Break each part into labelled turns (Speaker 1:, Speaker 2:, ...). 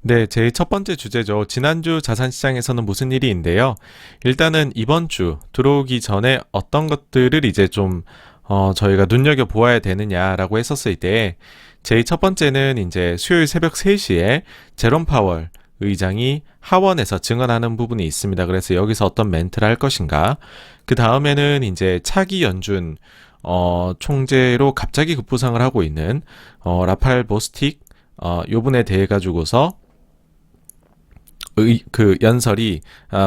Speaker 1: 네, 제 첫 번째 주제죠. 지난주 자산시장에서는 무슨 일이인데요. 일단은 이번 주 들어오기 전에 어떤 것들을 이제 좀 저희가 눈여겨보아야 되느냐라고 했었을 때, 제일 첫 번째는 이제 수요일 새벽 3시에 제롬 파월 의장이 하원에서 증언하는 부분이 있습니다. 그래서 여기서 어떤 멘트를 할 것인가. 그 다음에는 이제 차기 연준 총재로 갑자기 급부상을 하고 있는 라팔 보스틱 요분에 대해 가지고서 그 연설이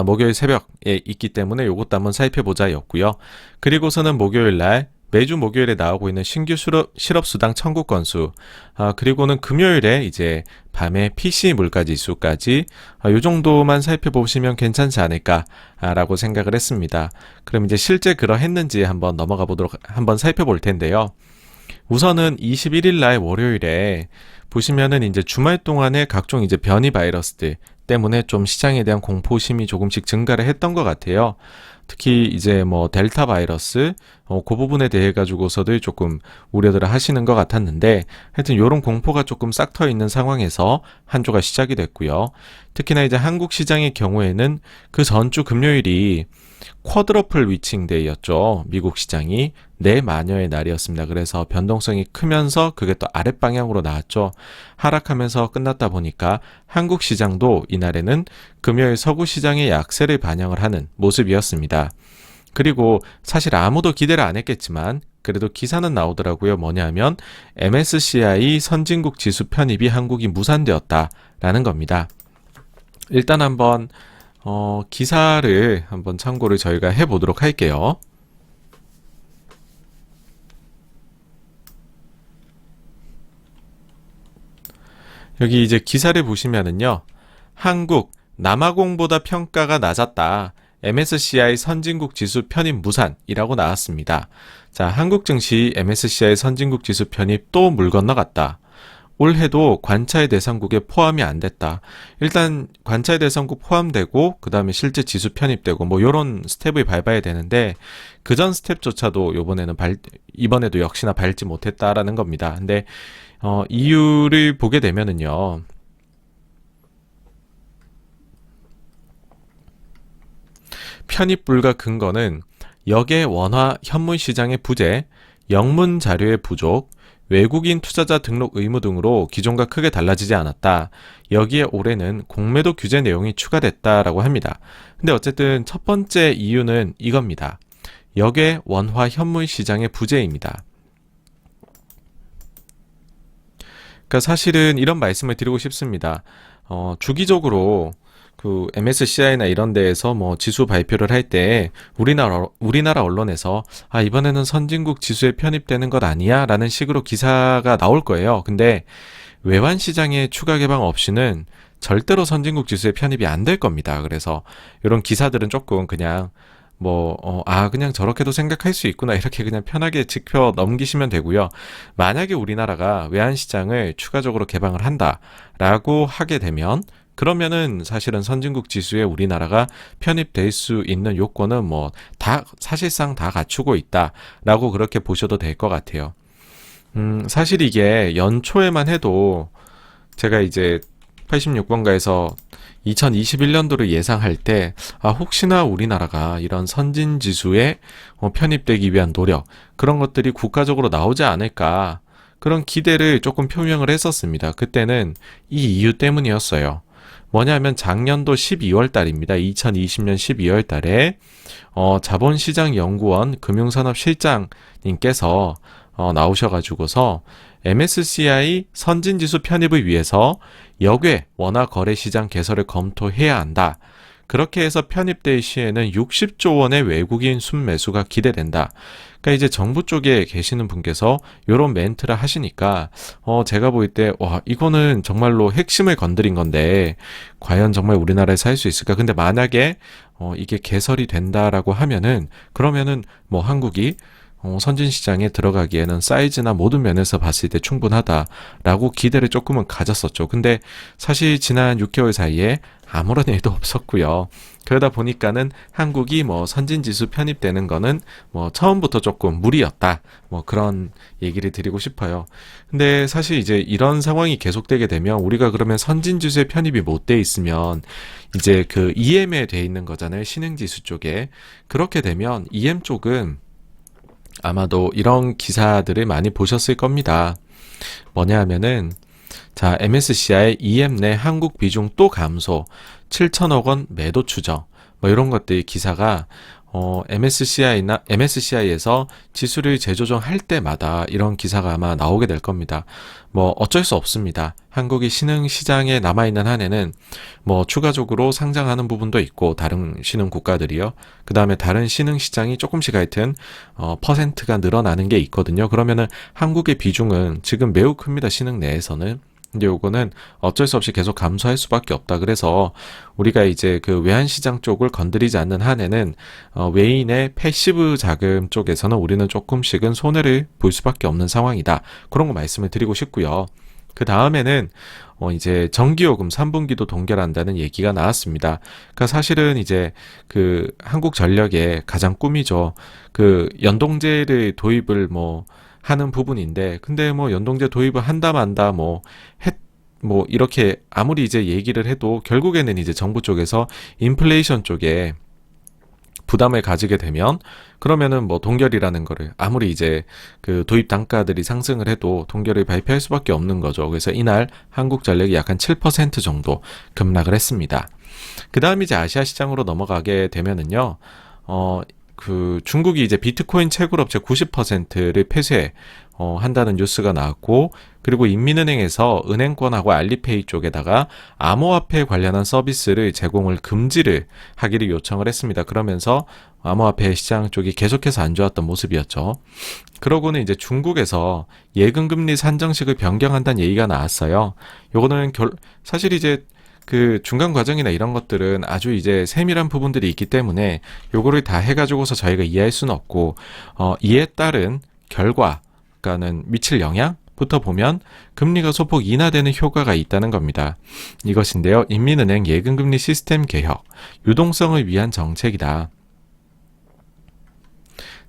Speaker 1: 목요일 새벽에 있기 때문에 요것도 한번 살펴보자였고요. 그리고서는 목요일 날 매주 목요일에 나오고 있는 신규 실업수당 청구 건수, 그리고는 금요일에 이제 밤에 PC 물가지수까지 요 정도만 살펴보시면 괜찮지 않을까라고 생각을 했습니다. 그럼 이제 실제 그러했는지 한번 넘어가 보도록 한번 살펴볼 텐데요. 우선은 21일 날 월요일에 보시면은 이제 주말 동안에 각종 이제 변이 바이러스들 때문에 좀 시장에 대한 공포심이 조금씩 증가를 했던 것 같아요. 특히 이제 뭐 델타 바이러스, 그 부분에 대해 가지고서도 조금 우려들을 하시는 것 같았는데, 하여튼 요런 공포가 조금 싹 터 있는 상황에서 한 주가 시작이 됐고요. 특히나 이제 한국 시장의 경우에는 그 전주 금요일이 쿼드러플 위칭 데이였죠. 미국 시장이 내마녀의 날이었습니다. 그래서 변동성이 크면서 그게 또 아랫방향으로 나왔죠. 하락하면서 끝났다 보니까 한국 시장도 이날에는 금요일 서구 시장의 약세를 반영을 하는 모습이었습니다. 그리고 사실 아무도 기대를 안 했겠지만 그래도 기사는 나오더라고요. 뭐냐면 MSCI 선진국 지수 편입이 한국이 무산되었다라는 겁니다. 일단 한번 기사를 한번 참고를 저희가 해보도록 할게요. 여기 이제 기사를 보시면은요. 한국, 남아공보다 평가가 낮았다. MSCI 선진국 지수 편입 무산이라고 나왔습니다. 자, 한국 증시 MSCI 선진국 지수 편입 또 물 건너갔다. 올해도 관찰 대상국에 포함이 안 됐다. 일단 관찰 대상국 포함되고 그 다음에 실제 지수 편입되고 뭐 요런 스텝을 밟아야 되는데 그전 스텝조차도 이번에도 역시나 밟지 못했다라는 겁니다. 근데 이유를 보게 되면은요. 편입 불가 근거는 역의 원화 현물 시장의 부재, 영문 자료의 부족, 외국인 투자자 등록 의무 등으로 기존과 크게 달라지지 않았다. 여기에 올해는 공매도 규제 내용이 추가됐다라고 합니다. 근데 어쨌든 첫 번째 이유는 이겁니다. 역의 원화 현물 시장의 부재입니다. 그러니까 사실은 이런 말씀을 드리고 싶습니다. 주기적으로 그 MSCI나 이런 데에서 뭐 지수 발표를 할 때 우리나라 언론에서 이번에는 선진국 지수에 편입되는 것 아니야? 라는 식으로 기사가 나올 거예요. 근데 외환 시장의 추가 개방 없이는 절대로 선진국 지수에 편입이 안 될 겁니다. 그래서 이런 기사들은 조금 그냥 그냥 저렇게도 생각할 수 있구나. 이렇게 그냥 편하게 짚혀 넘기시면 되고요. 만약에 우리나라가 외환 시장을 추가적으로 개방을 한다라고 하게 되면 그러면은 사실은 선진국 지수에 우리나라가 편입될 수 있는 요건은 사실상 다 갖추고 있다라고 그렇게 보셔도 될 것 같아요. 사실 이게 연초에만 해도 제가 이제 86번가에서 2021년도를 예상할 때 혹시나 우리나라가 이런 선진 지수에 편입되기 위한 노력 그런 것들이 국가적으로 나오지 않을까 그런 기대를 조금 표명을 했었습니다. 그때는 이 이유 때문이었어요. 뭐냐면 작년도 12월 달입니다. 2020년 12월 달에 자본시장연구원 금융산업실장님께서 나오셔가지고서 MSCI 선진지수 편입을 위해서 역외 원화 거래시장 개설을 검토해야 한다. 그렇게 해서 편입될 시에는 60조 원의 외국인 순매수가 기대된다. 그러니까 이제 정부 쪽에 계시는 분께서 이런 멘트를 하시니까 제가 보일 때 이거는 정말로 핵심을 건드린 건데 과연 정말 우리나라에서 할 수 있을까? 근데 만약에 이게 개설이 된다라고 하면은 그러면은 한국이 선진 시장에 들어가기에는 사이즈나 모든 면에서 봤을 때 충분하다라고 기대를 조금은 가졌었죠. 근데 사실 지난 6개월 사이에 아무런 일도 없었고요. 그러다 보니까는 한국이 뭐 선진지수 편입되는 거는 뭐 처음부터 조금 무리였다. 뭐 그런 얘기를 드리고 싶어요. 근데 사실 이제 이런 상황이 계속되게 되면 우리가 그러면 선진지수에 편입이 못 돼 있으면 이제 그 EM에 돼 있는 거잖아요. 신흥지수 쪽에. 그렇게 되면 EM 쪽은 아마도 이런 기사들을 많이 보셨을 겁니다. 뭐냐 하면은 자, MSCI EM 내 한국 비중 또 감소, 7천억 원 매도 추정, 뭐 이런 것들 기사가 MSCI에서 지수를 재조정할 때마다 이런 기사가 아마 나오게 될 겁니다. 뭐 어쩔 수 없습니다. 한국이 신흥 시장에 남아있는 한에는 뭐 추가적으로 상장하는 부분도 있고 다른 신흥 국가들이요. 그 다음에 다른 신흥 시장이 조금씩 하여튼 퍼센트가 늘어나는 게 있거든요. 그러면은 한국의 비중은 지금 매우 큽니다. 신흥 내에서는. 근데 요거는 어쩔 수 없이 계속 감소할 수밖에 없다. 그래서 우리가 이제 그 외환시장 쪽을 건드리지 않는 한에는 외인의 패시브 자금 쪽에서는 우리는 조금씩은 손해를 볼 수밖에 없는 상황이다. 그런 거 말씀을 드리고 싶고요. 그 다음에는 이제 전기요금 3분기도 동결한다는 얘기가 나왔습니다. 그러니까 사실은 이제 그 한국전력의 가장 꿈이죠. 그 연동제를 도입을 뭐 하는 부분인데, 근데 뭐 연동제 도입을 한다 만다 뭐 이렇게 아무리 이제 얘기를 해도 결국에는 이제 정부 쪽에서 인플레이션 쪽에 부담을 가지게 되면 그러면은 뭐 동결이라는 거를 아무리 이제 그 도입 단가들이 상승을 해도 동결을 발표할 수밖에 없는 거죠. 그래서 이날 한국전력이 약 한 7% 정도 급락을 했습니다. 그 다음 이제 아시아 시장으로 넘어가게 되면은요, 그 중국이 이제 비트코인 채굴업체 90%를 폐쇄 한다는 뉴스가 나왔고, 그리고 인민은행에서 은행권하고 알리페이 쪽에다가 암호화폐 관련한 서비스를 제공을 금지를 하기를 요청을 했습니다. 그러면서 암호화폐 시장 쪽이 계속해서 안 좋았던 모습이었죠. 그러고는 이제 중국에서 예금금리 산정식을 변경한다는 얘기가 나왔어요. 요거는 사실 이제 그 중간 과정이나 이런 것들은 아주 이제 세밀한 부분들이 있기 때문에 요거를 다 해가지고서 저희가 이해할 수는 없고, 이에 따른 결과가는 미칠 영향부터 보면 금리가 소폭 인하되는 효과가 있다는 겁니다. 이것인데요, 인민은행 예금금리 시스템 개혁, 유동성을 위한 정책이다.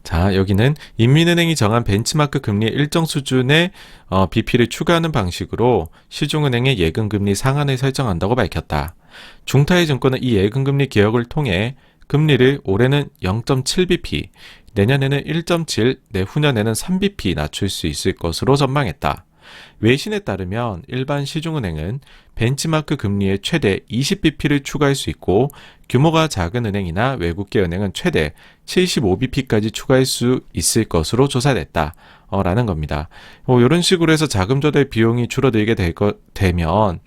Speaker 1: 자, 여기는 인민은행이 정한 벤치마크 금리의 일정 수준의 BP를 추가하는 방식으로 시중은행의 예금금리 상한을 설정한다고 밝혔다. 중타이증권은 이 예금금리 개혁을 통해 금리를 올해는 0.7bp, 내년에는 1.7, 내후년에는 3bp 낮출 수 있을 것으로 전망했다. 외신에 따르면 일반 시중은행은 벤치마크 금리에 최대 20bp를 추가할 수 있고, 규모가 작은 은행이나 외국계 은행은 최대 75bp까지 추가할 수 있을 것으로 조사됐다. 라는 겁니다. 이런 식으로 해서 자금 조달 비용이 줄어들게 되면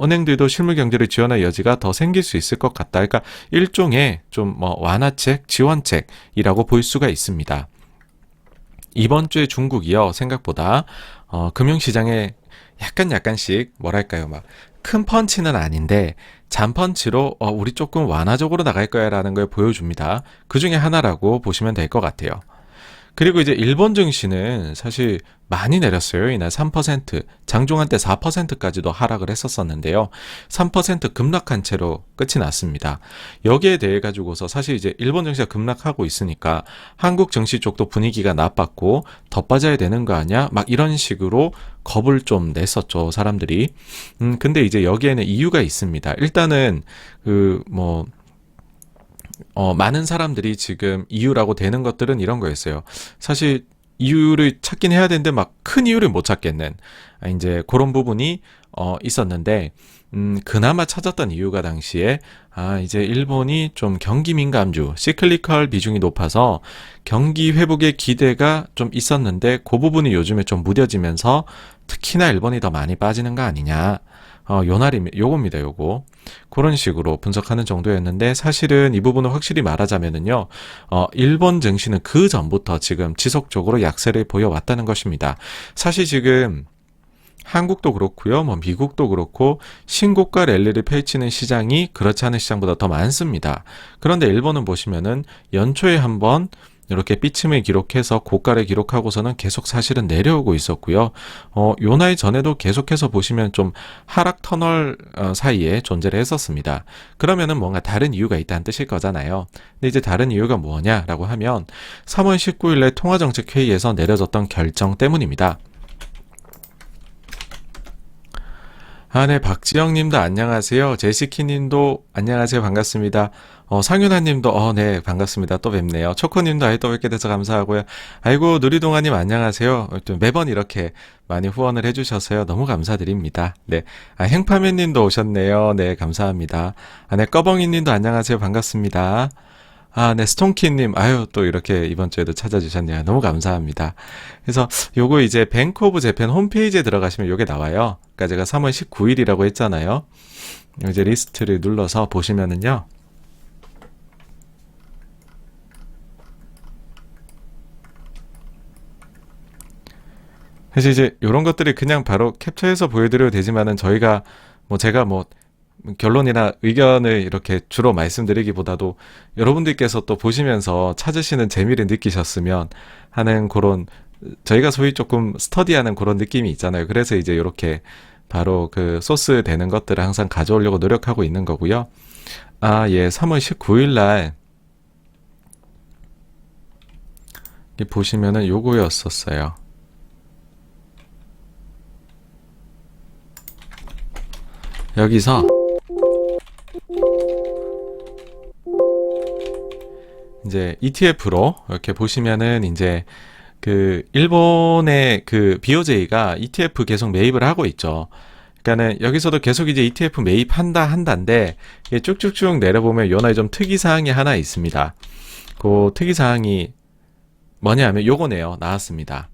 Speaker 1: 은행들도 실물 경제를 지원할 여지가 더 생길 수 있을 것 같다. 그러니까 일종의 좀 완화책, 지원책이라고 볼 수가 있습니다. 이번 주에 중국이요, 생각보다 금융시장에 약간씩 뭐랄까요, 막 큰 펀치는 아닌데 잔펀치로 우리 조금 완화적으로 나갈 거야 라는 걸 보여줍니다. 그 중에 하나라고 보시면 될 것 같아요. 그리고 이제 일본 증시는 사실 많이 내렸어요. 이날 3%, 장중한 때 4%까지도 하락을 했었었는데요. 3% 급락한 채로 끝이 났습니다. 여기에 대해 가지고서 사실 이제 일본 증시가 급락하고 있으니까 한국 증시 쪽도 분위기가 나빴고 더 빠져야 되는 거 아니야? 막 이런 식으로 겁을 좀 냈었죠, 사람들이. 근데 이제 여기에는 이유가 있습니다. 일단은 많은 사람들이 지금 이유라고 되는 것들은 이런 거였어요. 사실 이유를 찾긴 해야 되는데 막 큰 이유를 못 찾겠는 이제 그런 부분이 있었는데, 그나마 찾았던 이유가 당시에 이제 일본이 좀 경기 민감주, 시클리컬 비중이 높아서 경기 회복의 기대가 좀 있었는데 그 부분이 요즘에 좀 무뎌지면서 특히나 일본이 더 많이 빠지는 거 아니냐. 요겁니다, 요거. 그런 식으로 분석하는 정도였는데, 사실은 이 부분을 확실히 말하자면은요, 일본 증시는 그 전부터 지금 지속적으로 약세를 보여왔다는 것입니다. 사실 지금 한국도 그렇고요, 미국도 그렇고 신고가 랠리를 펼치는 시장이 그렇지 않은 시장보다 더 많습니다. 그런데 일본은 보시면은 연초에 한번 이렇게 삐침을 기록해서 고가를 기록하고서는 계속 사실은 내려오고 있었고요. 요 나이 전에도 계속해서 보시면 좀 하락 터널 사이에 존재를 했었습니다. 그러면은 뭔가 다른 이유가 있다는 뜻일 거잖아요. 근데 이제 다른 이유가 뭐냐라고 하면 3월 19일에 통화정책회의에서 내려졌던 결정 때문입니다. 네, 박지영 님도 안녕하세요. 제시키 님도 안녕하세요. 반갑습니다. 상윤아 님도, 네, 반갑습니다. 또 뵙네요. 초코 님도 또 뵙게 돼서 감사하고요. 아이고, 누리동아 님 안녕하세요. 또 매번 이렇게 많이 후원을 해주셔서요. 너무 감사드립니다. 네. 행파맨 님도 오셨네요. 네, 감사합니다. 네, 꺼벙이 님도 안녕하세요. 반갑습니다. 네, 스톤키님, 또 이렇게 이번 주에도 찾아주셨네요. 너무 감사합니다. 그래서 요거 이제 뱅크 오브 재팬 홈페이지에 들어가시면 요게 나와요. 그러니까 제가 3월 19일이라고 했잖아요. 이제 리스트를 눌러서 보시면은요. 사실 이제 요런 것들이 그냥 바로 캡처해서 보여드려도 되지만은 제가 결론이나 의견을 이렇게 주로 말씀드리기보다도 여러분들께서 또 보시면서 찾으시는 재미를 느끼셨으면 하는 그런, 저희가 소위 조금 스터디하는 그런 느낌이 있잖아요. 그래서 이제 이렇게 바로 그 소스 되는 것들을 항상 가져오려고 노력하고 있는 거고요. 예, 3월 19일 날 보시면은 요거였었어요. 여기서 이제 ETF로 이렇게 보시면은 이제 그 일본의 그 BOJ가 ETF 계속 매입을 하고 있죠. 그러니까는 여기서도 계속 이제 ETF 매입한다인데 이게 쭉쭉쭉 내려보면 요나에 좀 특이사항이 하나 있습니다. 그 특이사항이 뭐냐면 요거네요. 나왔습니다.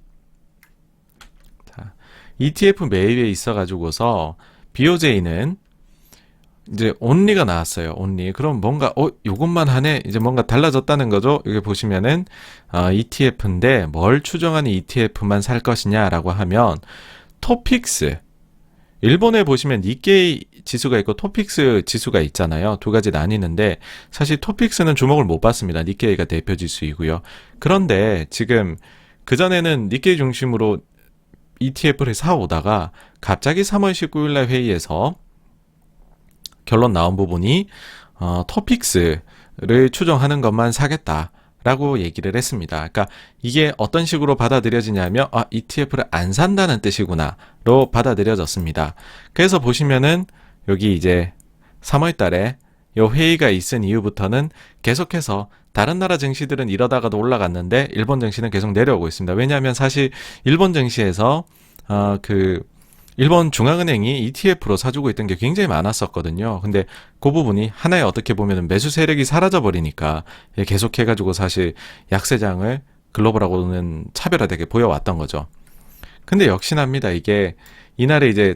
Speaker 1: 자, ETF 매입에 있어가지고서 BOJ는 이제 온리가 나왔어요. 온리. 그럼 뭔가 요것만 하네. 이제 뭔가 달라졌다는 거죠. 여기 보시면은 ETF인데 뭘 추정하는 ETF만 살 것이냐라고 하면 토픽스. 일본에 보시면 니케이 지수가 있고 토픽스 지수가 있잖아요. 두 가지 나뉘는데 사실 토픽스는 주목을 못 받습니다. 니케이가 대표 지수이고요. 그런데 지금 그전에는 니케이 중심으로 ETF를 사오다가 갑자기 3월 19일 날 회의에서 결론 나온 부분이 토픽스를 추정하는 것만 사겠다라고 얘기를 했습니다. 그러니까 이게 어떤 식으로 받아들여지냐면 ETF를 안 산다는 뜻이구나로 받아들여졌습니다. 그래서 보시면은 여기 이제 3월 달에 요 회의가 있은 이후부터는 계속해서 다른 나라 증시들은 이러다가도 올라갔는데 일본 증시는 계속 내려오고 있습니다. 왜냐하면 사실 일본 증시에서 일본 중앙은행이 ETF로 사주고 있던 게 굉장히 많았었거든요. 근데 그 부분이 하나의 어떻게 보면 매수 세력이 사라져 버리니까 계속해가지고 사실 약세장을 글로벌하고는 차별화되게 보여왔던 거죠. 근데 역시납니다. 이게 이날에 이제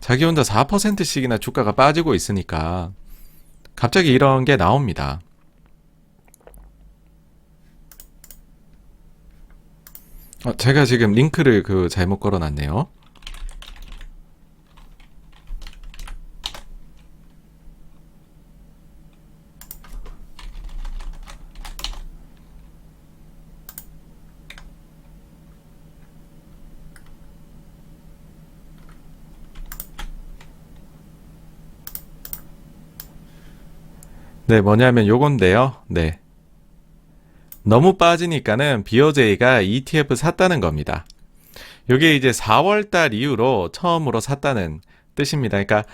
Speaker 1: 자기 혼자 4%씩이나 주가가 빠지고 있으니까 갑자기 이런 게 나옵니다. 제가 지금 링크를 잘못 걸어놨네요. 네, 뭐냐면 요건데요. 네. 너무 빠지니까는 BOJ가 ETF 샀다는 겁니다. 요게 이제 4월달 이후로 처음으로 샀다는 뜻입니다. 그러니까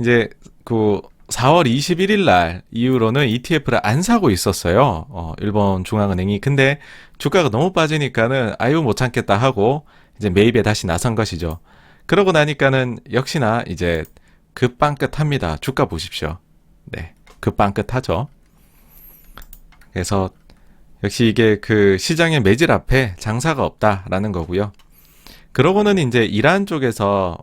Speaker 1: 이제 4월 21일 날 이후로는 ETF를 안 사고 있었어요. 일본 중앙은행이. 근데 주가가 너무 빠지니까는 못 참겠다 하고 이제 매입에 다시 나선 것이죠. 그러고 나니까는 역시나 이제 급빵긋합니다. 주가 보십시오. 네. 급빵긋하죠. 그래서 역시 이게 시장의 매질 앞에 장사가 없다라는 거고요. 그러고는 이제 이란 쪽에서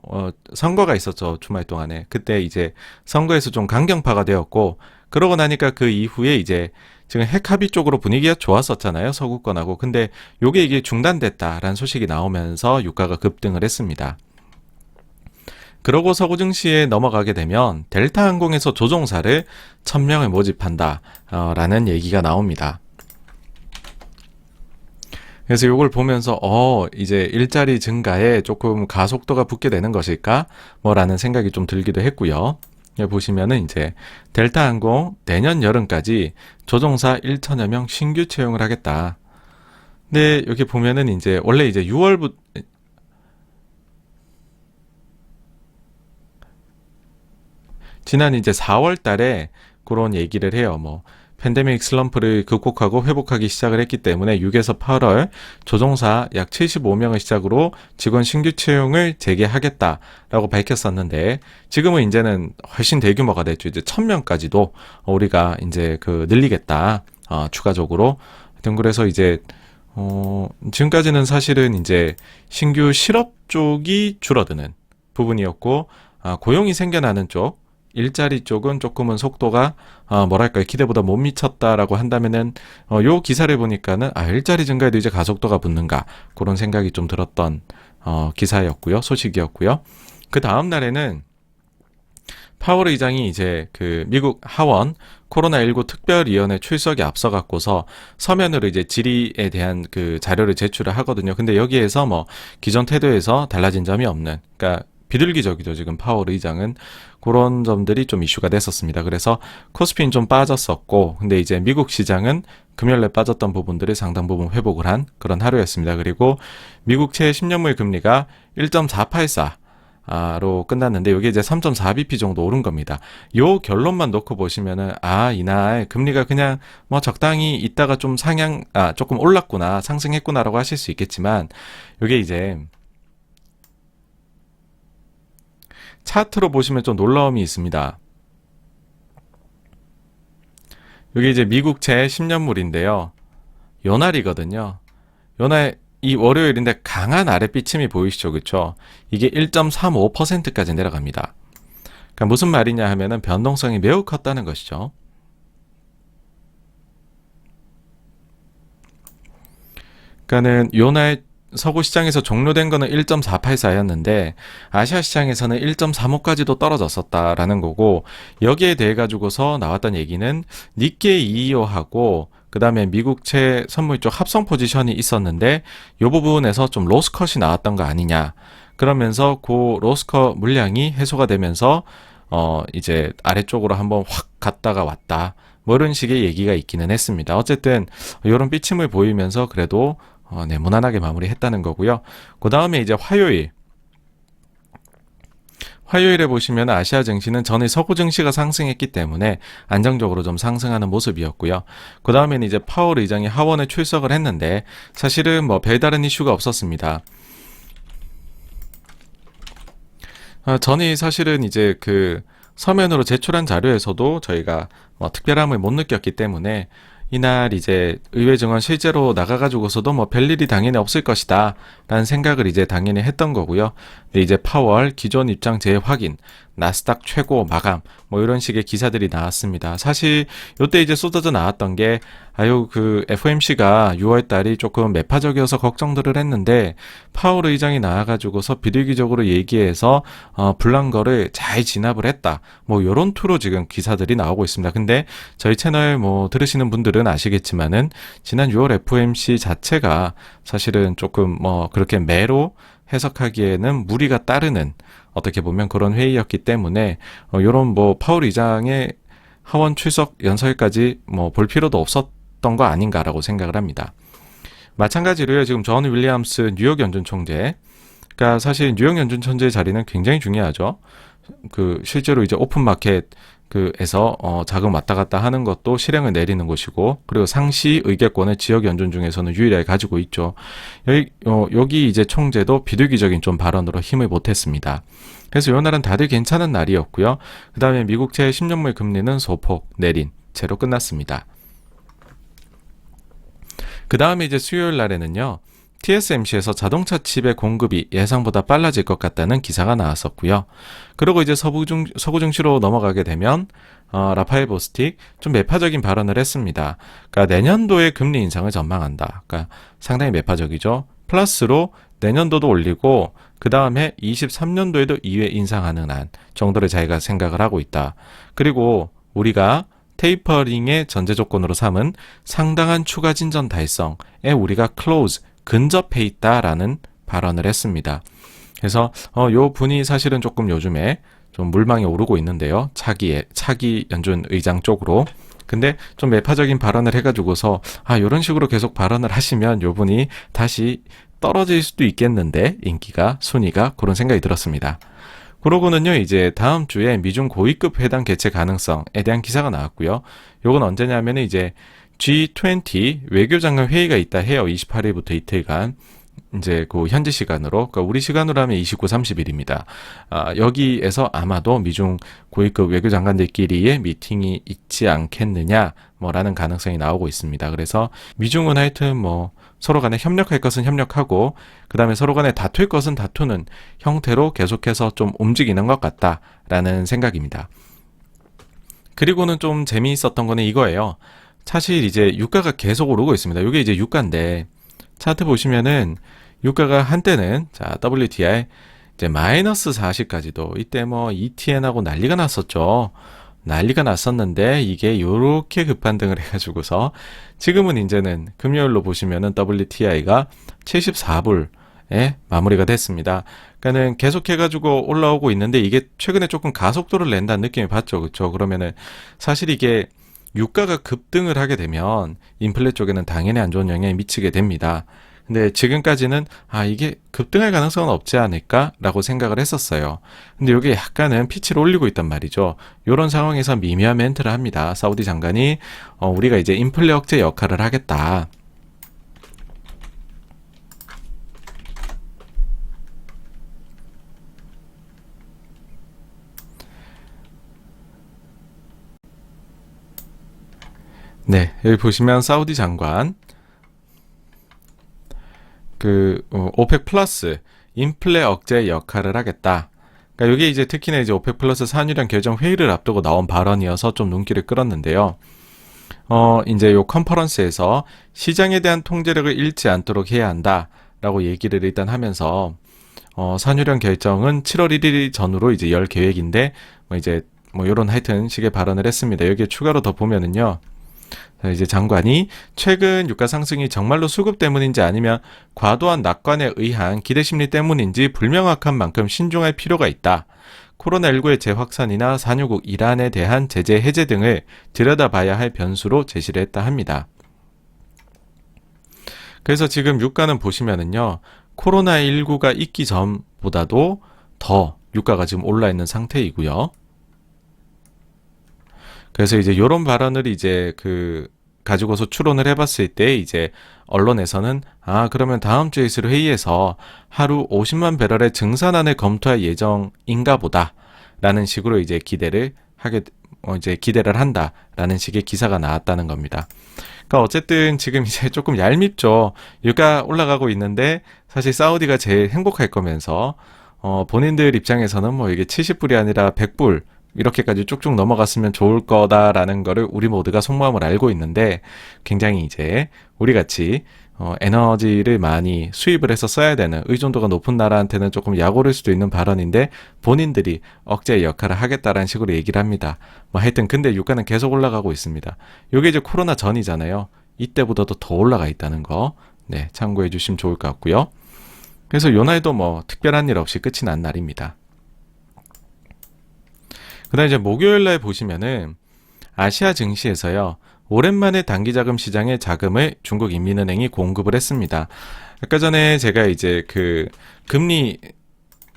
Speaker 1: 선거가 있었죠. 주말 동안에. 그때 이제 선거에서 좀 강경파가 되었고, 그러고 나니까 그 이후에 이제 지금 핵 합의 쪽으로 분위기가 좋았었잖아요. 서구권하고. 근데 이게 중단됐다라는 소식이 나오면서 유가가 급등을 했습니다. 그러고 서구 증시에 넘어가게 되면 델타 항공에서 조종사를 1000명을 모집한다 라는 얘기가 나옵니다. 그래서 이걸 보면서 이제 일자리 증가에 조금 가속도가 붙게 되는 것일까? 뭐라는 생각이 좀 들기도 했고요. 여기 보시면은 이제 델타 항공 내년 여름까지 조종사 1천여 명 신규 채용을 하겠다. 근데 여기 보면은 이제 원래 이제 6월부터 지난 이제 4월 달에 그런 얘기를 해요. 뭐 팬데믹 슬럼프를 극복하고 회복하기 시작을 했기 때문에 6에서 8월 조종사 약 75명을 시작으로 직원 신규 채용을 재개하겠다라고 밝혔었는데 지금은 이제는 훨씬 대규모가 됐죠. 이제 1000명까지도 우리가 이제 늘리겠다. 추가적으로. 하여튼 그래서 이제 지금까지는 사실은 이제 신규 실업 쪽이 줄어드는 부분이었고 고용이 생겨나는 쪽 일자리 쪽은 조금은 속도가 뭐랄까요 기대보다 못 미쳤다라고 한다면은 요 기사를 보니까는 일자리 증가에도 이제 가속도가 붙는가 그런 생각이 좀 들었던 기사였고요 소식이었고요. 그 다음 날에는 파월 의장이 이제 미국 하원 코로나19 특별위원회 출석에 앞서 갖고서 서면으로 이제 질의에 대한 자료를 제출을 하거든요. 근데 여기에서 뭐 기존 태도에서 달라진 점이 없는, 그러니까 비둘기적이죠. 지금 파월 의장은 그런 점들이 좀 이슈가 됐었습니다. 그래서 코스피는 좀 빠졌었고, 근데 이제 미국 시장은 금요일에 빠졌던 부분들이 상당 부분 회복을 한 그런 하루였습니다. 그리고 미국채 10년물 금리가 1.484로 끝났는데 여기 이제 3.4bp 정도 오른 겁니다. 요 결론만 놓고 보시면은 이날 금리가 그냥 뭐 적당히 있다가 좀 조금 올랐구나 상승했구나라고 하실 수 있겠지만 요게 이제 차트로 보시면 좀 놀라움이 있습니다. 여기 이제 미국채 10년물인데요. 요 날이거든요. 요 날 이 월요일인데 강한 아랫비침이 보이시죠? 그쵸? 이게 1.35%까지 내려갑니다. 그러니까 무슨 말이냐 하면은 변동성이 매우 컸다는 것이죠. 그러니까는 요날 서구 시장에서 종료된 거는 1.484였는데 아시아 시장에서는 1.35까지도 떨어졌었다라는 거고, 여기에 대해 가지고서 나왔던 얘기는 니케이 225하고 그 다음에 미국채 선물 쪽 합성 포지션이 있었는데 이 부분에서 좀 로스컷이 나왔던 거 아니냐. 그러면서 그 로스컷 물량이 해소가 되면서 이제 아래쪽으로 한번 확 갔다가 왔다. 뭐 이런 식의 얘기가 있기는 했습니다. 어쨌든 이런 삐침을 보이면서 그래도 무난하게 마무리했다는 거고요. 그 다음에 이제 화요일에 보시면 아시아 증시는 전일 서구 증시가 상승했기 때문에 안정적으로 좀 상승하는 모습이었고요. 그 다음에는 이제 파월 의장이 하원에 출석을 했는데 사실은 뭐 별다른 이슈가 없었습니다. 전이 사실은 이제 서면으로 제출한 자료에서도 저희가 뭐 특별함을 못 느꼈기 때문에 이날 이제 의회 증언 실제로 나가가지고서도 뭐 별일이 당연히 없을 것이다 라는 생각을 이제 당연히 했던 거고요. 이제 파월 기존 입장 재확인, 나스닥 최고 마감 뭐 이런 식의 기사들이 나왔습니다. 사실 요때 이제 쏟아져 나왔던 게 FOMC가 6월 달이 조금 매파적이어서 걱정들을 했는데 파월 의장이 나와가지고서 비둘기적으로 얘기해서 불난거를 잘 진압을 했다. 뭐 요런 투로 지금 기사들이 나오고 있습니다. 근데 저희 채널 뭐 들으시는 분들은 아시겠지만은 지난 6월 FOMC 자체가 사실은 조금 뭐 그렇게 매로 해석하기에는 무리가 따르는 어떻게 보면 그런 회의였기 때문에 요런 뭐 파월 의장의 하원 출석 연설까지 뭐 볼 필요도 없었던 거 아닌가라고 생각을 합니다. 마찬가지로요. 지금 존 윌리엄스 뉴욕 연준 총재, 그러니까 사실 뉴욕 연준 총재의 자리는 굉장히 중요하죠. 실제로 이제 오픈 마켓 에서 자금 왔다 갔다 하는 것도 실행을 내리는 곳이고, 그리고 상시 의결권을 지역 연준 중에서는 유일하게 가지고 있죠. 여기 이제 총재도 비둘기적인 좀 발언으로 힘을 못했습니다. 그래서 이 날은 다들 괜찮은 날이었고요. 그 다음에 미국채 10년물 금리는 소폭 내린 채로 끝났습니다. 그 다음에 이제 수요일 날에는요. TSMC에서 자동차 칩의 공급이 예상보다 빨라질 것 같다는 기사가 나왔었고요. 그리고 이제 서구 증시로 넘어가게 되면 라파엘 보스틱 좀 매파적인 발언을 했습니다. 그러니까 내년도에 금리 인상을 전망한다. 그러니까 상당히 매파적이죠. 플러스로 내년도도 올리고 그 다음에 23년도에도 2회 인상하는 한 정도를 자기가 생각을 하고 있다. 그리고 우리가 테이퍼링의 전제 조건으로 삼은 상당한 추가 진전 달성에 우리가 클로즈 근접해 있다라는 발언을 했습니다. 그래서 요 분이 사실은 조금 요즘에 좀 물망에 오르고 있는데요. 차기 연준 의장 쪽으로. 근데 좀 매파적인 발언을 해가지고서 요런 식으로 계속 발언을 하시면 요 분이 다시 떨어질 수도 있겠는데 인기가 순위가 그런 생각이 들었습니다. 그러고는요 이제 다음 주에 미중 고위급 회담 개최 가능성에 대한 기사가 나왔고요. 요건 언제냐면 이제 G20 외교장관 회의가 있다 해요. 28일부터 이틀간. 이제 그 현지 시간으로, 그러니까 우리 시간으로 하면 29, 30일입니다. 여기에서 아마도 미중 고위급 외교장관들끼리의 미팅이 있지 않겠느냐, 뭐라는 가능성이 나오고 있습니다. 그래서 미중은 하여튼 뭐 서로 간에 협력할 것은 협력하고, 그 다음에 서로 간에 다툴 것은 다투는 형태로 계속해서 좀 움직이는 것 같다라는 생각입니다. 그리고는 좀 재미있었던 거는 이거예요. 사실 이제 유가가 계속 오르고 있습니다. 이게 이제 유가인데, 차트 보시면은 유가가 한때는 WTI 이제 마이너스 40까지도 이때 뭐 ETN하고 난리가 났었죠. 난리가 났었는데 이게 요렇게 급반등을 해가지고서 지금은 이제는 금요일로 보시면은 WTI가 74불에 마무리가 됐습니다. 그러니까는 계속해가지고 올라오고 있는데 이게 최근에 조금 가속도를 낸다는 느낌이 받죠. 그렇죠? 그러면은 사실 이게 유가가 급등을 하게 되면 인플레 쪽에는 당연히 안 좋은 영향이 미치게 됩니다. 근데 지금까지는 이게 급등할 가능성은 없지 않을까라고 생각을 했었어요. 근데 여기 약간은 피치를 올리고 있단 말이죠. 이런 상황에서 미묘한 멘트를 합니다. 사우디 장관이 우리가 이제 인플레 억제 역할을 하겠다. 네, 여기 보시면 사우디 장관 오펙 플러스 인플레 억제 역할을 하겠다. 그러니까 이게 이제 특히나 이제 오펙 플러스 산유량 결정 회의를 앞두고 나온 발언이어서 좀 눈길을 끌었는데요. 이제 요 컨퍼런스에서 시장에 대한 통제력을 잃지 않도록 해야 한다라고 얘기를 일단 하면서 산유량 결정은 7월 1일 전후로 이제 열 계획인데 뭐 요런 하여튼 식의 발언을 했습니다. 여기에 추가로 더 보면은요. 이제 장관이 최근 유가 상승이 정말로 수급 때문인지 아니면 과도한 낙관에 의한 기대 심리 때문인지 불명확한 만큼 신중할 필요가 있다. 코로나19의 재확산이나 산유국 이란에 대한 제재 해제 등을 들여다봐야 할 변수로 제시를 했다 합니다. 그래서 지금 유가는 보시면은요. 코로나19가 있기 전보다도 더 유가가 지금 올라 있는 상태이고요. 그래서 이제 요런 발언을 이제 가지고서 추론을 해봤을 때 이제 언론에서는 그러면 다음 주에 있을 회의에서 하루 50만 배럴의 증산안을 검토할 예정인가 보다라는 식으로 이제 기대를 한다라는 식의 기사가 나왔다는 겁니다. 그러니까 어쨌든 지금 이제 조금 얄밉죠. 유가 올라가고 있는데 사실 사우디가 제일 행복할 거면서 본인들 입장에서는 뭐 이게 70불이 아니라 100불 이렇게까지 쭉쭉 넘어갔으면 좋을 거다라는 거를 우리 모두가 속마음을 알고 있는데 굉장히 이제 우리같이 에너지를 많이 수입을 해서 써야 되는 의존도가 높은 나라한테는 조금 약오를 수도 있는 발언인데 본인들이 억제 역할을 하겠다라는 식으로 얘기를 합니다. 뭐 하여튼 근데 유가는 계속 올라가고 있습니다. 이게 이제 코로나 전이잖아요. 이때보다도 더 올라가 있다는 거 참고해 주시면 좋을 것 같고요. 그래서 요 날도 뭐 특별한 일 없이 끝이 난 날입니다. 그 다음에 이제 목요일 날 보시면은 아시아 증시에서요. 오랜만에 단기자금 시장에 자금을 중국인민은행이 공급을 했습니다. 아까 전에 제가 이제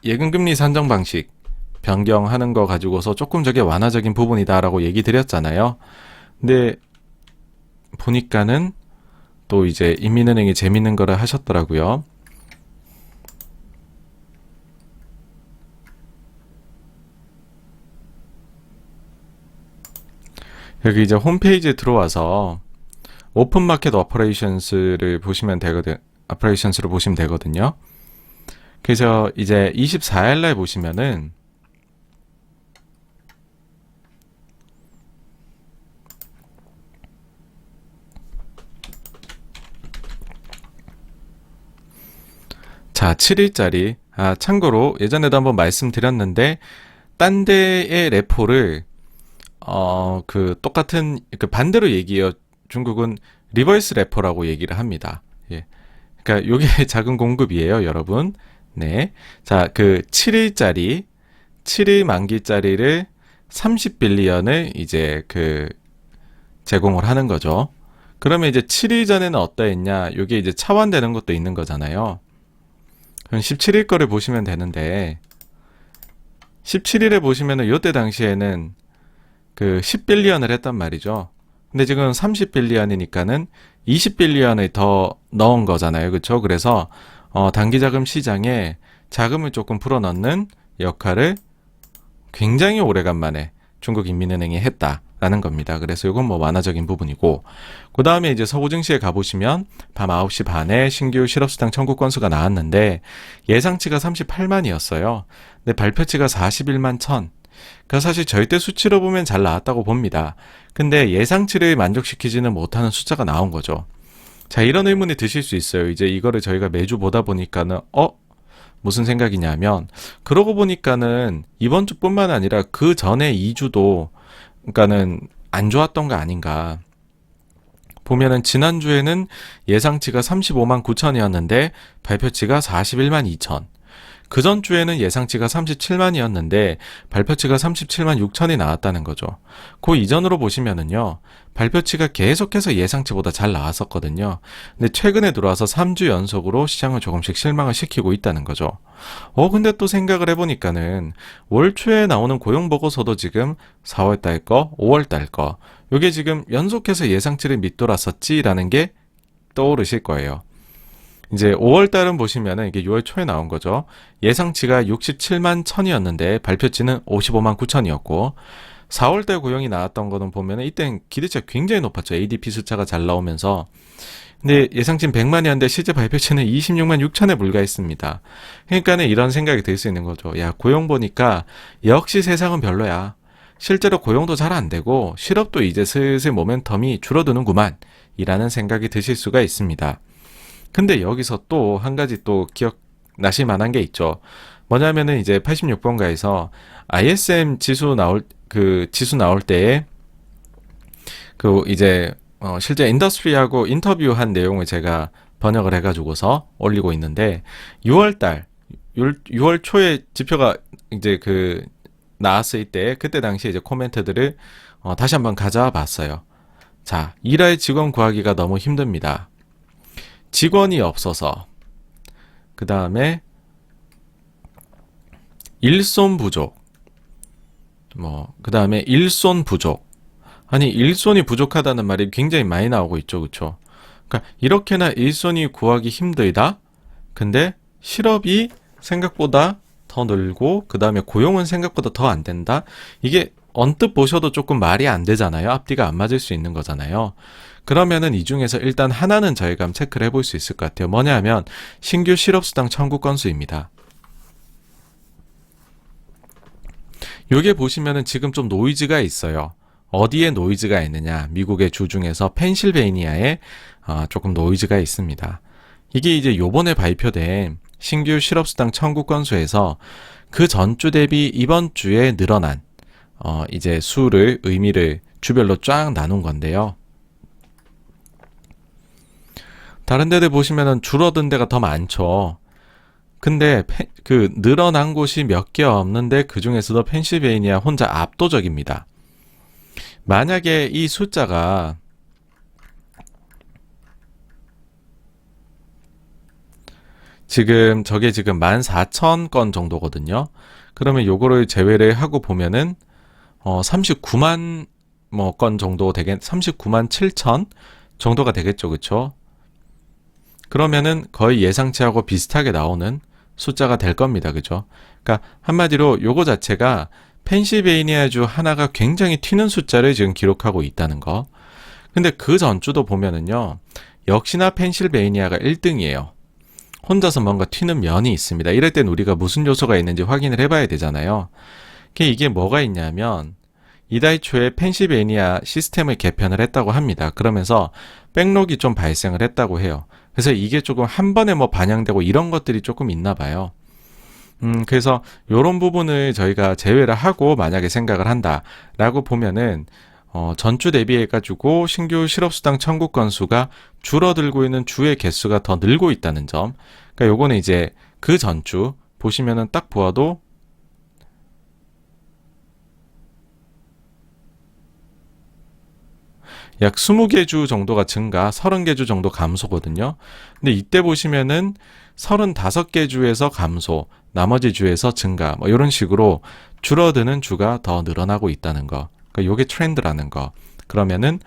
Speaker 1: 예금금리 산정 방식 변경하는 거 가지고서 조금 저게 완화적인 부분이다라고 얘기 드렸잖아요. 근데 보니까는 또 이제 인민은행이 재밌는 거를 하셨더라고요. 여기 이제 홈페이지에 들어와서 오픈마켓 오퍼레이션스를 보시면 되거든요. 그래서 이제 24일 날 보시면은 자, 7일짜리 참고로 예전에도 한번 말씀드렸는데 딴 데의 레포를 똑같은 반대로 얘기해요. 중국은 리버스 레포라고 얘기를 합니다. 예. 그러니까 요게 작은 공급이에요, 여러분. 네. 자, 그 7일 만기짜리를 30빌리언을 이제 그 제공을 하는 거죠. 그러면 이제 7일 전에는 어떠했냐? 요게 이제 차환되는 것도 있는 거잖아요. 그럼 17일 거를 보시면 되는데 17일에 보시면은 요때 당시에는 그 10빌리언을 했단 말이죠. 근데 지금 30빌리언이니까는 20빌리언을 더 넣은 거잖아요. 그렇죠? 그래서 단기자금 시장에 자금을 조금 풀어넣는 역할을 굉장히 오래간만에 중국인민은행이 했다라는 겁니다. 그래서 이건 뭐 완화적인 부분이고, 그 다음에 이제 서구 증시에 가보시면 밤 9시 반에 신규 실업수당 청구 건수가 나왔는데 예상치가 38만이었어요. 근데 발표치가 41만 1000. 그러니까 사실 절대 수치로 보면 잘 나왔다고 봅니다. 근데 예상치를 만족시키지는 못하는 숫자가 나온 거죠. 자, 이런 의문이 드실 수 있어요. 이제 이거를 저희가 매주 보다 보니까는 무슨 생각이냐면, 그러고 보니까는 이번 주뿐만 아니라 그 전에 2주도 그러니까는 안 좋았던 거 아닌가. 보면은 지난주에는 예상치가 35만 9천이었는데 발표치가 41만 2천. 그 전주에는 예상치가 37만이었는데 발표치가 37만 6천이 나왔다는 거죠. 그 이전으로 보시면은요, 발표치가 계속해서 예상치보다 잘 나왔었거든요. 근데 최근에 들어와서 3주 연속으로 시장을 조금씩 실망을 시키고 있다는 거죠. 근데 또 생각을 해보니까는 월 초에 나오는 고용 보고서도 지금 4월 달 거, 5월 달 거, 요게 지금 연속해서 예상치를 밑돌았었지라는 게 떠오르실 거예요. 이제 5월 달은 보시면은 이게 6월 초에 나온 거죠. 예상치가 67만 1000이었는데 발표치는 55만 9천이었고, 4월 달 고용이 나왔던 거는 보면은 이땐 기대치가 굉장히 높았죠. ADP 숫자가 잘 나오면서. 근데 예상치는 100만이었는데 실제 발표치는 26만 6천에 불과했습니다. 그러니까는 이런 생각이 들 수 있는 거죠. 야, 고용 보니까 역시 세상은 별로야. 실제로 고용도 잘 안 되고 실업도 이제 슬슬 모멘텀이 줄어드는구만. 이라는 생각이 드실 수가 있습니다. 근데 여기서 또 한 가지 또 기억나실 만한 게 있죠. 뭐냐면은 이제 86번가에서 ISM 지수 나올 때에 그 이제 실제 인더스트리하고 인터뷰한 내용을 제가 번역을 해가지고서 올리고 있는데 6월 초에 지표가 이제 그 나왔을 때 그때 당시에 이제 코멘트들을 다시 한번 가져와 봤어요. 자, 일할 직원 구하기가 너무 힘듭니다. 직원이 없어서, 그 다음에 일손 부족, 그 다음에 일손 부족. 아니, 일손이 부족하다는 말이 굉장히 많이 나오고 있죠, 그쵸? 그러니까 이렇게나 일손이 구하기 힘들다. 근데 실업이 생각보다 더 늘고, 그 다음에 고용은 생각보다 더 안 된다. 이게 언뜻 보셔도 조금 말이 안 되잖아요. 앞뒤가 안 맞을 수 있는 거잖아요. 그러면은 이 중에서 일단 하나는 저희가 한번 체크를 해볼 수 있을 것 같아요. 뭐냐면 신규 실업수당 청구 건수입니다. 요게 보시면은 지금 좀 노이즈가 있어요. 어디에 노이즈가 있느냐? 미국의 주 중에서 펜실베이니아에 조금 노이즈가 있습니다. 이게 이제 요번에 발표된 신규 실업수당 청구 건수에서 그 전주 대비 이번 주에 늘어난 이제 수를 의미를 주별로 쫙 나눈 건데요. 다른 데들 보시면은 줄어든 데가 더 많죠. 근데 그 늘어난 곳이 몇 개 없는데 그 중에서도 펜실베이니아 혼자 압도적입니다. 만약에 이 숫자가 저게 지금 14,000건 정도거든요. 그러면 요거를 제외를 하고 보면은 39만 건 정도 39만 7천 정도가 되겠죠. 그쵸? 그러면은 거의 예상치하고 비슷하게 나오는 숫자가 될 겁니다. 그죠? 그러니까 한마디로 요거 자체가 펜실베이니아주 하나가 굉장히 튀는 숫자를 지금 기록하고 있다는 거. 근데 그 전주도 보면은요, 역시나 펜실베이니아가 1등이에요. 혼자서 뭔가 튀는 면이 있습니다. 이럴 땐 우리가 무슨 요소가 있는지 확인을 해봐야 되잖아요. 이게 뭐가 있냐면 이달 초에 펜실베이니아 시스템을 개편을 했다고 합니다. 그러면서 백록이 좀 발생을 했다고 해요. 그래서 이게 조금 한 번에 반영되고 이런 것들이 조금 있나 봐요. 그래서 이런 부분을 저희가 제외를 하고 만약에 생각을 한다라고 보면은 전주 대비해가지고 신규 실업수당 청구 건수가 줄어들고 있는 주의 개수가 더 늘고 있다는 점. 그러니까 요거는 이제 그 전주 보시면은 딱 보아도 약 20개 주 정도가 증가, 30개 주 정도 감소거든요. 근데 이때 보시면은 35개 주에서 감소, 나머지 주에서 증가, 뭐 이런 식으로 줄어드는 주가 더 늘어나고 있다는 거. 그러니까 요게 트렌드라는 거. 그러면은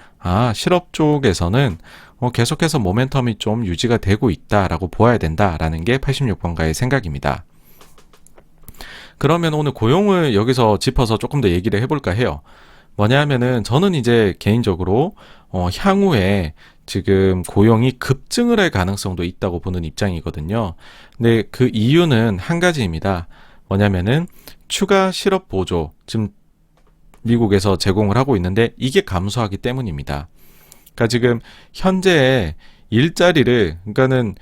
Speaker 1: 실업 쪽에서는 계속해서 모멘텀이 좀 유지가 되고 있다라고 보아야 된다라는 게 86번가의 생각입니다. 그러면 오늘 고용을 여기서 짚어서 조금 더 얘기를 해볼까 해요. 뭐냐 하면은 저는 이제 개인적으로 향후에 지금 고용이 급증을 할 가능성도 있다고 보는 입장이거든요. 근데 그 이유는 한 가지입니다. 뭐냐면은 추가 실업 보조, 지금 미국에서 제공을 하고 있는데 이게 감소하기 때문입니다. 그러니까 지금 현재 일자리를, 그러니까는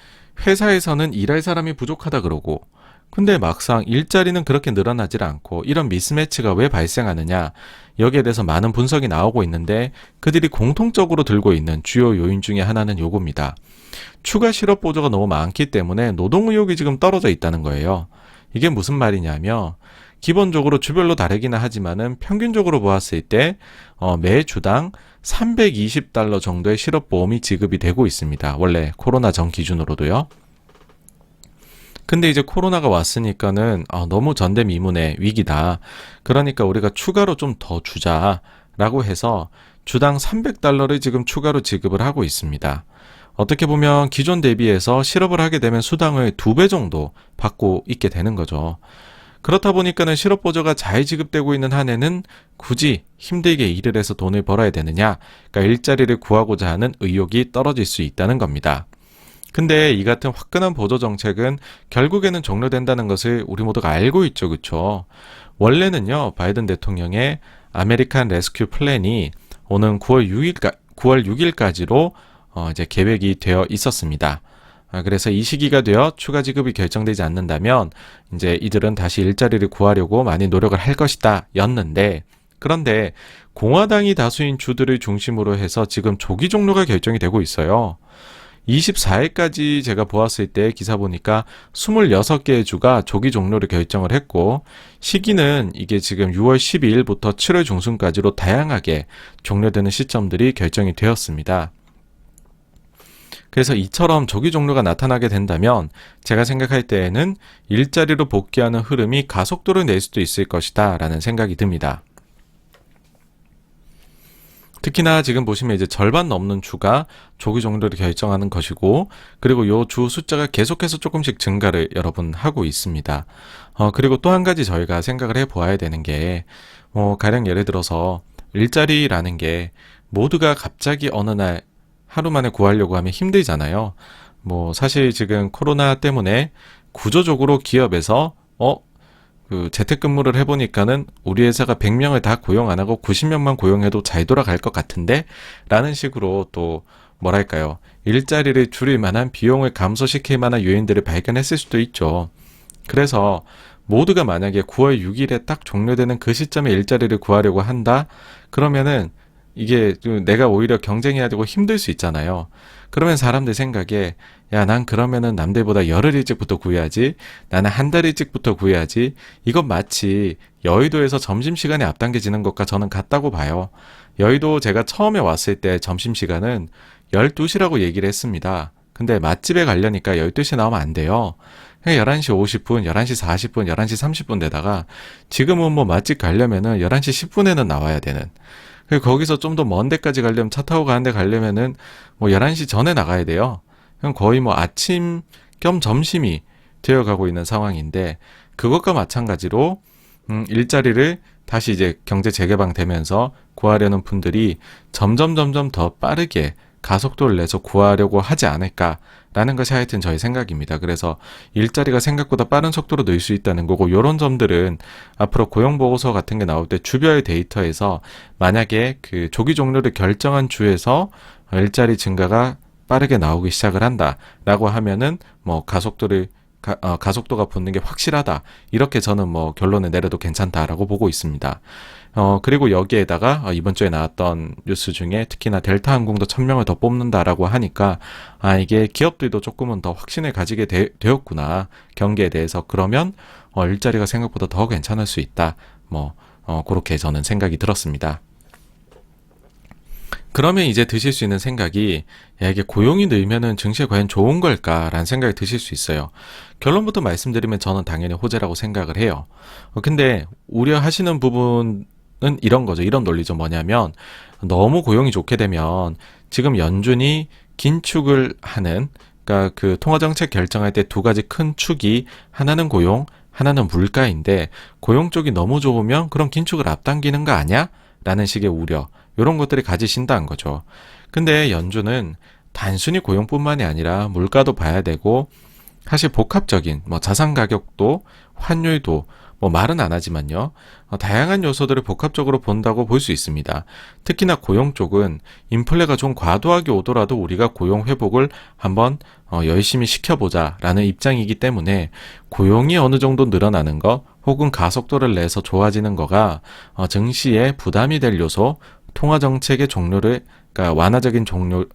Speaker 1: 회사에서는 일할 사람이 부족하다 그러고, 근데 막상 일자리는 그렇게 늘어나질 않고 이런 미스매치가 왜 발생하느냐, 여기에 대해서 많은 분석이 나오고 있는데 그들이 공통적으로 들고 있는 주요 요인 중에 하나는 요겁니다. 추가 실업 보조가 너무 많기 때문에 노동 의욕이 지금 떨어져 있다는 거예요. 이게 무슨 말이냐면 기본적으로 주별로 다르기는 하지만은 평균적으로 보았을 때 매 주당 $320 정도의 실업보험이 지급이 되고 있습니다. 원래 코로나 전 기준으로도요. 근데 이제 코로나가 왔으니까는 너무 전대미문의 위기다. 그러니까 우리가 추가로 좀 더 주자라고 해서 주당 $300를 지금 추가로 지급을 하고 있습니다. 어떻게 보면 기존 대비해서 실업을 하게 되면 수당을 2배 정도 받고 있게 되는 거죠. 그렇다 보니까는 실업보조가 잘 지급되고 있는 한에는 굳이 힘들게 일을 해서 돈을 벌어야 되느냐, 그러니까 일자리를 구하고자 하는 의욕이 떨어질 수 있다는 겁니다. 근데 이 같은 화끈한 보조 정책은 결국에는 종료된다는 것을 우리 모두가 알고 있죠, 그렇죠? 원래는요, 바이든 대통령의 아메리칸 레스큐 플랜이 오는 9월 6일까지로 이제 계획이 되어 있었습니다. 그래서 이 시기가 되어 추가 지급이 결정되지 않는다면 이제 이들은 다시 일자리를 구하려고 많이 노력을 할 것이다 였는데, 그런데 공화당이 다수인 주들을 중심으로 해서 지금 조기 종료가 결정이 되고 있어요. 24일까지 제가 보았을 때 기사 보니까 26개의 주가 조기 종료를 결정을 했고, 시기는 이게 지금 6월 12일부터 7월 중순까지로 다양하게 종료되는 시점들이 결정이 되었습니다. 그래서 이처럼 조기 종료가 나타나게 된다면 제가 생각할 때에는 일자리로 복귀하는 흐름이 가속도를 낼 수도 있을 것이다 라는 생각이 듭니다. 특히나 지금 보시면 이제 절반 넘는 주가 조기 종료를 결정하는 것이고, 그리고 요 주 숫자가 계속해서 조금씩 증가를 여러분 하고 있습니다. 그리고 또 한 가지 저희가 생각을 해 보아야 되는 게, 가령 예를 들어서 일자리라는 게 모두가 갑자기 어느 날 하루 만에 구하려고 하면 힘들잖아요. 사실 지금 코로나 때문에 구조적으로 기업에서 재택근무를 해보니까는 우리 회사가 100명을 다 고용 안 하고 90명만 고용해도 잘 돌아갈 것 같은데? 라는 식으로 또 뭐랄까요, 일자리를 줄일 만한 비용을 감소시킬 만한 요인들을 발견했을 수도 있죠. 그래서 모두가 만약에 9월 6일에 딱 종료되는 그 시점에 일자리를 구하려고 한다? 그러면은 이게 내가 오히려 경쟁해야 되고 힘들 수 있잖아요. 그러면 사람들 생각에 난 그러면은 남들보다 열흘 일찍부터 구해야지, 나는 한 달 일찍부터 구해야지, 이건 마치 여의도에서 점심시간이 앞당겨지는 것과 저는 같다고 봐요. 여의도 제가 처음에 왔을 때 점심시간은 12시라고 얘기를 했습니다. 근데 맛집에 가려니까 12시에 나오면 안 돼요. 11시 50분, 11시 40분, 11시 30분 되다가 지금은 맛집 가려면은 11시 10분에는 나와야 되는, 거기서 좀 더 먼 데까지 가려면, 차 타고 가는 데 가려면은 11시 전에 나가야 돼요. 거의 아침 겸 점심이 되어가고 있는 상황인데, 그것과 마찬가지로 일자리를 다시 이제 경제 재개방되면서 구하려는 분들이 점점 더 빠르게 가속도를 내서 구하려고 하지 않을까라는 것이 하여튼 저의 생각입니다. 그래서 일자리가 생각보다 빠른 속도로 늘 수 있다는 거고, 이런 점들은 앞으로 고용보고서 같은 게 나올 때 주별 데이터에서 만약에 그 조기 종료를 결정한 주에서 일자리 증가가 빠르게 나오기 시작을 한다라고 하면은 가속도를 가속도가 붙는 게 확실하다. 이렇게 저는 뭐 결론을 내려도 괜찮다라고 보고 있습니다. 그리고 여기에다가 이번 주에 나왔던 뉴스 중에 특히나 델타 항공도 1000명을 더 뽑는다라고 하니까 이게 기업들도 조금은 더 확신을 가지게 되었구나. 경기에 대해서. 그러면 일자리가 생각보다 더 괜찮을 수 있다. 그렇게 저는 생각이 들었습니다. 그러면 이제 드실 수 있는 생각이 이게 고용이 늘면은 증시에 과연 좋은 걸까라는 생각이 드실 수 있어요. 결론부터 말씀드리면 저는 당연히 호재라고 생각을 해요. 근데 우려하시는 부분은 이런 거죠. 이런 논리죠. 뭐냐면 너무 고용이 좋게 되면 지금 연준이 긴축을 하는, 그러니까 그 통화정책 결정할 때 두 가지 큰 축이, 하나는 고용, 하나는 물가인데 고용 쪽이 너무 좋으면 그럼 긴축을 앞당기는 거 아니야? 라는 식의 우려, 이런 것들이 가지신다는 거죠. 근데 연준은 단순히 고용뿐만이 아니라 물가도 봐야 되고, 사실 복합적인 자산 가격도, 환율도 말은 안 하지만요, 다양한 요소들을 복합적으로 본다고 볼 수 있습니다. 특히나 고용 쪽은 인플레가 좀 과도하게 오더라도 우리가 고용 회복을 한번 열심히 시켜보자라는 입장이기 때문에 고용이 어느 정도 늘어나는 것 혹은 가속도를 내서 좋아지는 거가 증시에 부담이 될 요소, 통화 정책의 종료를, 그러니까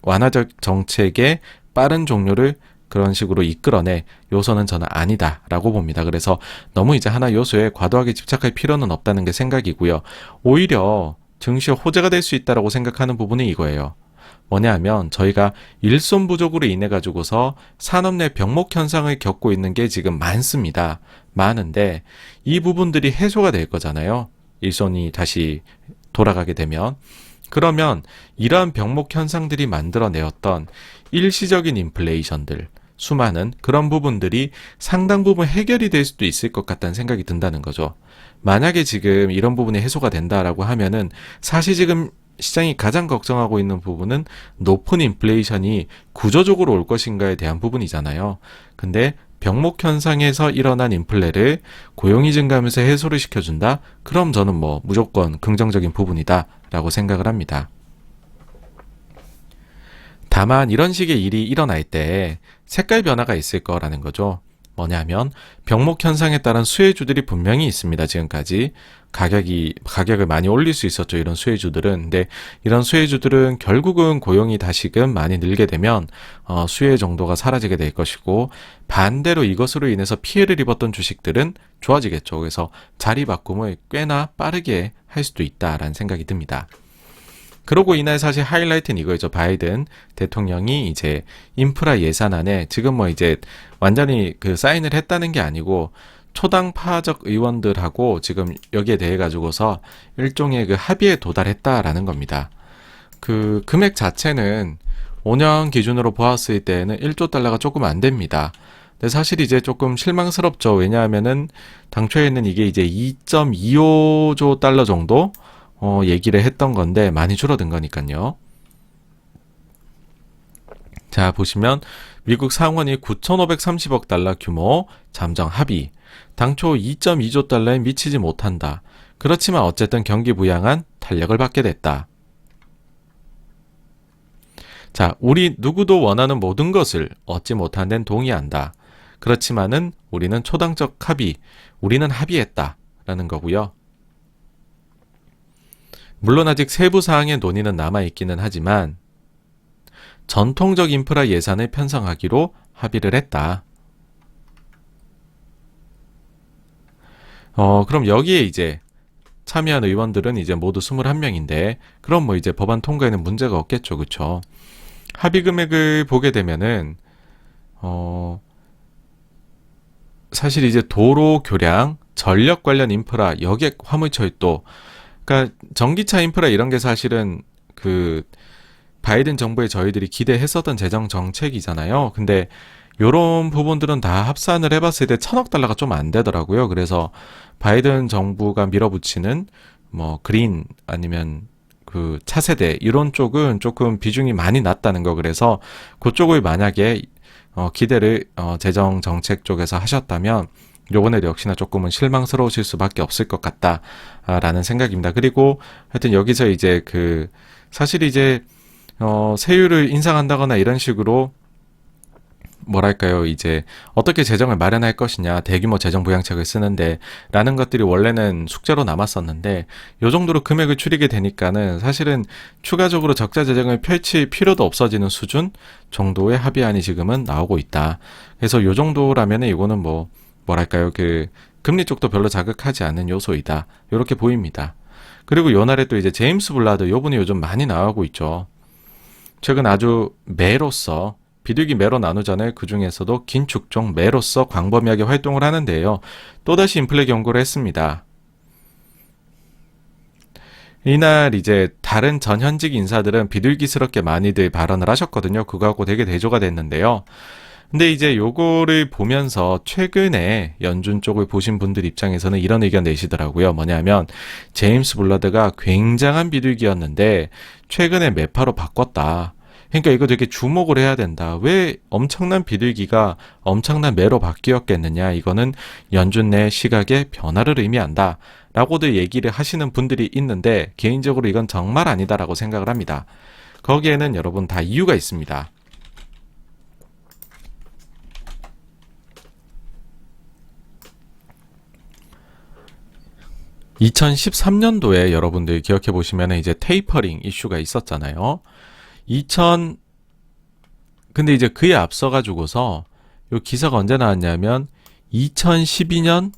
Speaker 1: 완화적 정책의 빠른 종료를 그런 식으로 이끌어내 요소는 저는 아니다라고 봅니다. 그래서 너무 이제 하나 요소에 과도하게 집착할 필요는 없다는 게 생각이고요. 오히려 증시에 호재가 될 수 있다라고 생각하는 부분이 이거예요. 뭐냐 하면 저희가 일손 부족으로 인해 가지고서 산업 내 병목 현상을 겪고 있는 게 지금 많습니다. 많은데 이 부분들이 해소가 될 거잖아요. 일손이 다시 돌아가게 되면. 그러면 이러한 병목 현상들이 만들어내었던 일시적인 인플레이션들, 수많은 그런 부분들이 상당 부분 해결이 될 수도 있을 것 같다는 생각이 든다는 거죠. 만약에 지금 이런 부분이 해소가 된다라고 하면은 사실 지금 시장이 가장 걱정하고 있는 부분은 높은 인플레이션이 구조적으로 올 것인가에 대한 부분이잖아요. 근데 병목 현상에서 일어난 인플레를 고용이 증가하면서 해소를 시켜준다? 그럼 저는 무조건 긍정적인 부분이다라고 생각을 합니다. 다만 이런 식의 일이 일어날 때 색깔 변화가 있을 거라는 거죠. 뭐냐면 병목 현상에 따른 수혜주들이 분명히 있습니다. 지금까지 가격을 많이 올릴 수 있었죠. 이런 수혜주들은. 근데 이런 수혜주들은 결국은 고용이 다시금 많이 늘게 되면 수혜 정도가 사라지게 될 것이고, 반대로 이것으로 인해서 피해를 입었던 주식들은 좋아지겠죠. 그래서 자리 바꿈을 꽤나 빠르게 할 수도 있다라는 생각이 듭니다. 그러고 이날 사실 하이라이트는 이거죠. 바이든 대통령이 이제 인프라 예산안에 지금 이제 완전히 사인을 했다는 게 아니고 초당파적 의원들하고 지금 여기에 대해 가지고서 일종의 합의에 도달했다라는 겁니다. 그 금액 자체는 5년 기준으로 보았을 때는 1조 달러가 조금 안 됩니다. 근데 사실 이제 조금 실망스럽죠. 왜냐하면은 당초에는 이게 이제 2.25조 달러 정도 얘기를 했던 건데 많이 줄어든 거니까요. 자, 보시면 미국 상원이 9,530억 달러 규모 잠정 합의. 당초 2.2조 달러에 미치지 못한다. 그렇지만 어쨌든 경기 부양안 탄력을 받게 됐다. 자, 우리 누구도 원하는 모든 것을 얻지 못한 데는 동의한다. 그렇지만은 우리는 초당적 합의, 우리는 합의했다. 라는 거고요. 물론 아직 세부 사항의 논의는 남아있기는 하지만 전통적 인프라 예산을 편성하기로 합의를 했다. 그럼 여기에 이제 참여한 의원들은 이제 모두 21명인데 그럼 이제 법안 통과에는 문제가 없겠죠. 그쵸? 합의 금액을 보게 되면은 사실 이제 도로, 교량, 전력 관련 인프라, 여객, 화물철도, 그러니까 전기차 인프라 이런 게 사실은 바이든 정부에 저희들이 기대했었던 재정 정책이잖아요. 근데 요런 부분들은 다 합산을 해봤을 때 1,000억 달러가 좀 안 되더라고요. 그래서 바이든 정부가 밀어붙이는 그린 아니면 차세대 이런 쪽은 조금 비중이 많이 낮다는 거. 그래서 그쪽을 만약에 기대를 재정 정책 쪽에서 하셨다면 요번에 역시나 조금은 실망스러우실 수밖에 없을 것 같다라는 생각입니다. 그리고 하여튼 여기서 이제 사실 이제 세율을 인상한다거나 이런 식으로 뭐랄까요, 이제 어떻게 재정을 마련할 것이냐, 대규모 재정 부양책을 쓰는데 라는 것들이 원래는 숙제로 남았었는데 요 정도로 금액을 줄이게 되니까는 사실은 추가적으로 적자 재정을 펼칠 필요도 없어지는 수준 정도의 합의안이 지금은 나오고 있다. 그래서 요 정도라면은 이거는 뭐랄까요, 그 금리 쪽도 별로 자극하지 않는 요소이다. 이렇게 보입니다. 그리고 요 날에 또 이제 제임스 블라드, 요 분이 요즘 많이 나오고 있죠. 최근 아주 매로서 비둘기 매로 나누잖아요. 그 중에서도 긴축종 매로서 광범위하게 활동을 하는데요. 또다시 인플레 경고를 했습니다. 이날 이제 다른 전현직 인사들은 비둘기스럽게 많이들 발언을 하셨거든요. 그거하고 되게 대조가 됐는데요. 근데 이제 요거를 보면서 최근에 연준 쪽을 보신 분들 입장에서는 이런 의견 내시더라고요. 뭐냐면 제임스 블라드가 굉장한 비둘기였는데 최근에 매파로 바꿨다. 그러니까 이거 되게 주목을 해야 된다. 왜 엄청난 비둘기가 엄청난 매로 바뀌었겠느냐. 이거는 연준 내 시각의 변화를 의미한다. 라고들 얘기를 하시는 분들이 있는데 개인적으로 이건 정말 아니다라고 생각을 합니다. 거기에는 여러분 다 이유가 있습니다. (2013년도에) 여러분들 기억해 보시면 이제 테이퍼링 이슈가 있었잖아요. 근데 이제 그에 앞서 가지고서 요 기사가 언제 나왔냐면 2012년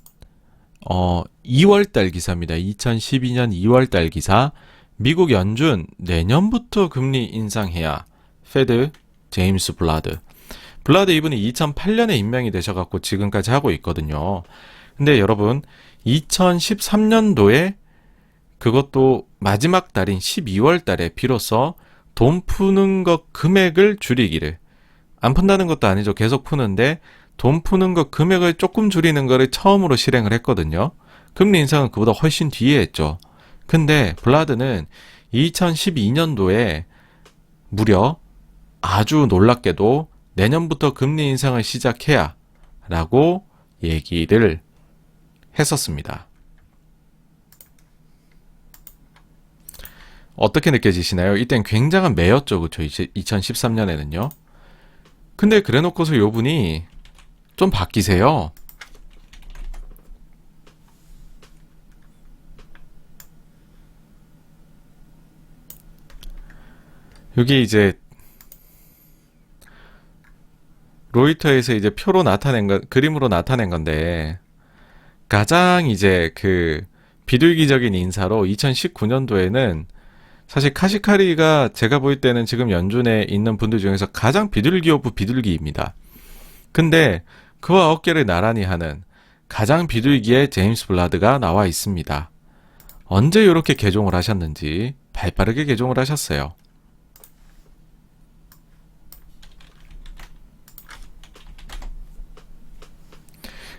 Speaker 1: 2월달 기사입니다. 2012년 2월달 기사. 미국 연준 내년부터 금리 인상해야. 페드 제임스 블라드 이분이 2008년에 임명이 되셔갖고 지금까지 하고 있거든요. 근데 여러분 2013년도에 그것도 마지막 달인 12월 달에 비로소 돈 푸는 것 금액을 줄이기를, 안 푼다는 것도 아니죠. 계속 푸는데 돈 푸는 것 금액을 조금 줄이는 거를 처음으로 실행을 했거든요. 금리 인상은 그보다 훨씬 뒤에 했죠. 근데 블라드는 2012년도에 무려 아주 놀랍게도 내년부터 금리 인상을 시작해야 라고 얘기를 했었습니다. 어떻게 느껴지시나요? 이땐 굉장한 매였죠. 그쵸? 2013년에는요. 근데 그래 놓고서 요 분이 좀 바뀌세요. 여기 이제 로이터에서 이제 표로 나타낸 거, 그림으로 나타낸 건데 가장 이제 그 비둘기적인 인사로 2019년도에는 사실 카시카리가 제가 볼 때는 지금 연준에 있는 분들 중에서 가장 비둘기 오브 비둘기입니다. 근데 그와 어깨를 나란히 하는 가장 비둘기의 제임스 블라드가 나와 있습니다. 언제 이렇게 개종을 하셨는지 발빠르게 개종을 하셨어요.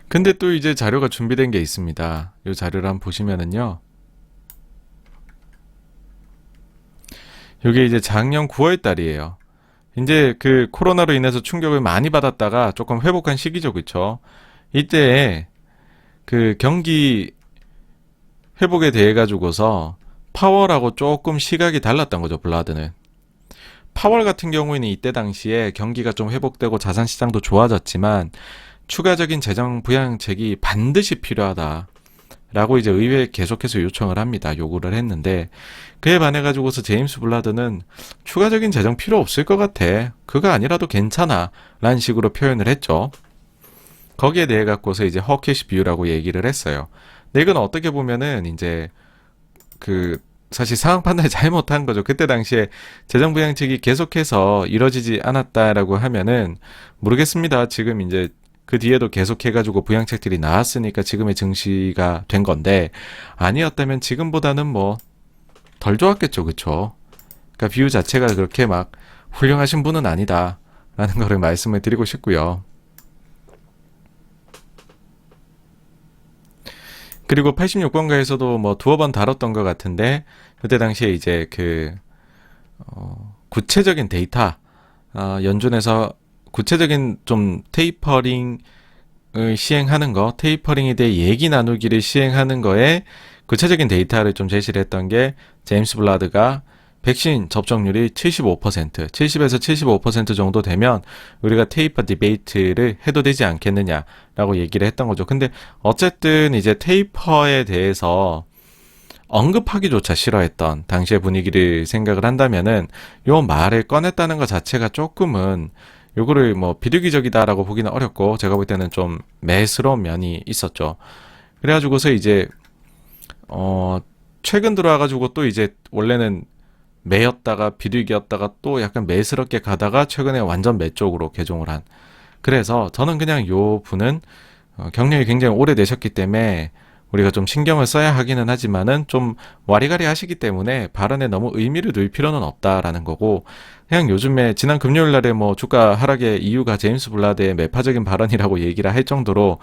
Speaker 1: 근데 또 이제 자료가 준비된 게 있습니다. 이 자료를 한번 보시면은요. 이게 이제 작년 9월 달이에요. 이제 그 코로나로 인해서 충격을 많이 받았다가 조금 회복한 시기죠, 그쵸? 이때 그 경기 회복에 대해 가지고서 파월하고 조금 시각이 달랐던 거죠, 블라드는. 파월 같은 경우에는 이때 당시에 경기가 좀 회복되고 자산시장도 좋아졌지만 추가적인 재정 부양책이 반드시 필요하다. 라고 이제 의회에 계속해서 요청을 합니다. 요구를 했는데 그에 반해 가지고서 제임스 블라드는 추가적인 재정 필요 없을 것 같아. 그거 아니라도 괜찮아. 라는 식으로 표현을 했죠. 거기에 대해 갖고서 이제 허키시 비유라고 얘기를 했어요. 근데 이건 어떻게 보면은 이제 그 사실 상황 판단을 잘못한 거죠. 그때 당시에 재정 부양책이 계속해서 이뤄지지 않았다라고 하면은 모르겠습니다. 지금 이제 그 뒤에도 계속 해가지고 부양책들이 나왔으니까 지금의 증시가 된 건데 아니었다면 지금보다는 뭐 덜 좋았겠죠. 그쵸? 그러니까 비유 자체가 그렇게 막 훌륭하신 분은 아니다 라는 거를 말씀을 드리고 싶고요. 그리고 86번가에서도 뭐 두어 번 다뤘던 것 같은데 그때 당시에 이제 그 구체적인 데이터 연준에서 구체적인 좀 테이퍼링을 시행하는 거, 테이퍼링에 대해 얘기 나누기를 시행하는 거에 구체적인 데이터를 좀 제시를 했던 게 제임스 블라드가 백신 접종률이 75%, 70에서 75% 정도 되면 우리가 테이퍼 디베이트를 해도 되지 않겠느냐라고 얘기를 했던 거죠. 근데 어쨌든 이제 테이퍼에 대해서 언급하기조차 싫어했던 당시의 분위기를 생각을 한다면은 요 말을 꺼냈다는 것 자체가 조금은 요거를 뭐 비리기적이다라고 보기는 어렵고 제가 볼 때는 좀 매스러운 면이 있었죠. 그래가지고서 이제 최근 들어와가지고 또 이제 원래는 매였다가 비둘기였다가 또 약간 매스럽게 가다가 최근에 완전 매 쪽으로 개종을 한. 그래서 저는 그냥 요 분은 경력이 굉장히 오래되셨기 때문에 우리가 좀 신경을 써야 하기는 하지만은 좀 와리가리 하시기 때문에 발언에 너무 의미를 둘 필요는 없다라는 거고, 그냥 요즘에 지난 금요일 날에 뭐 주가 하락의 이유가 제임스 블라드의 매파적인 발언이라고 얘기를 할 정도로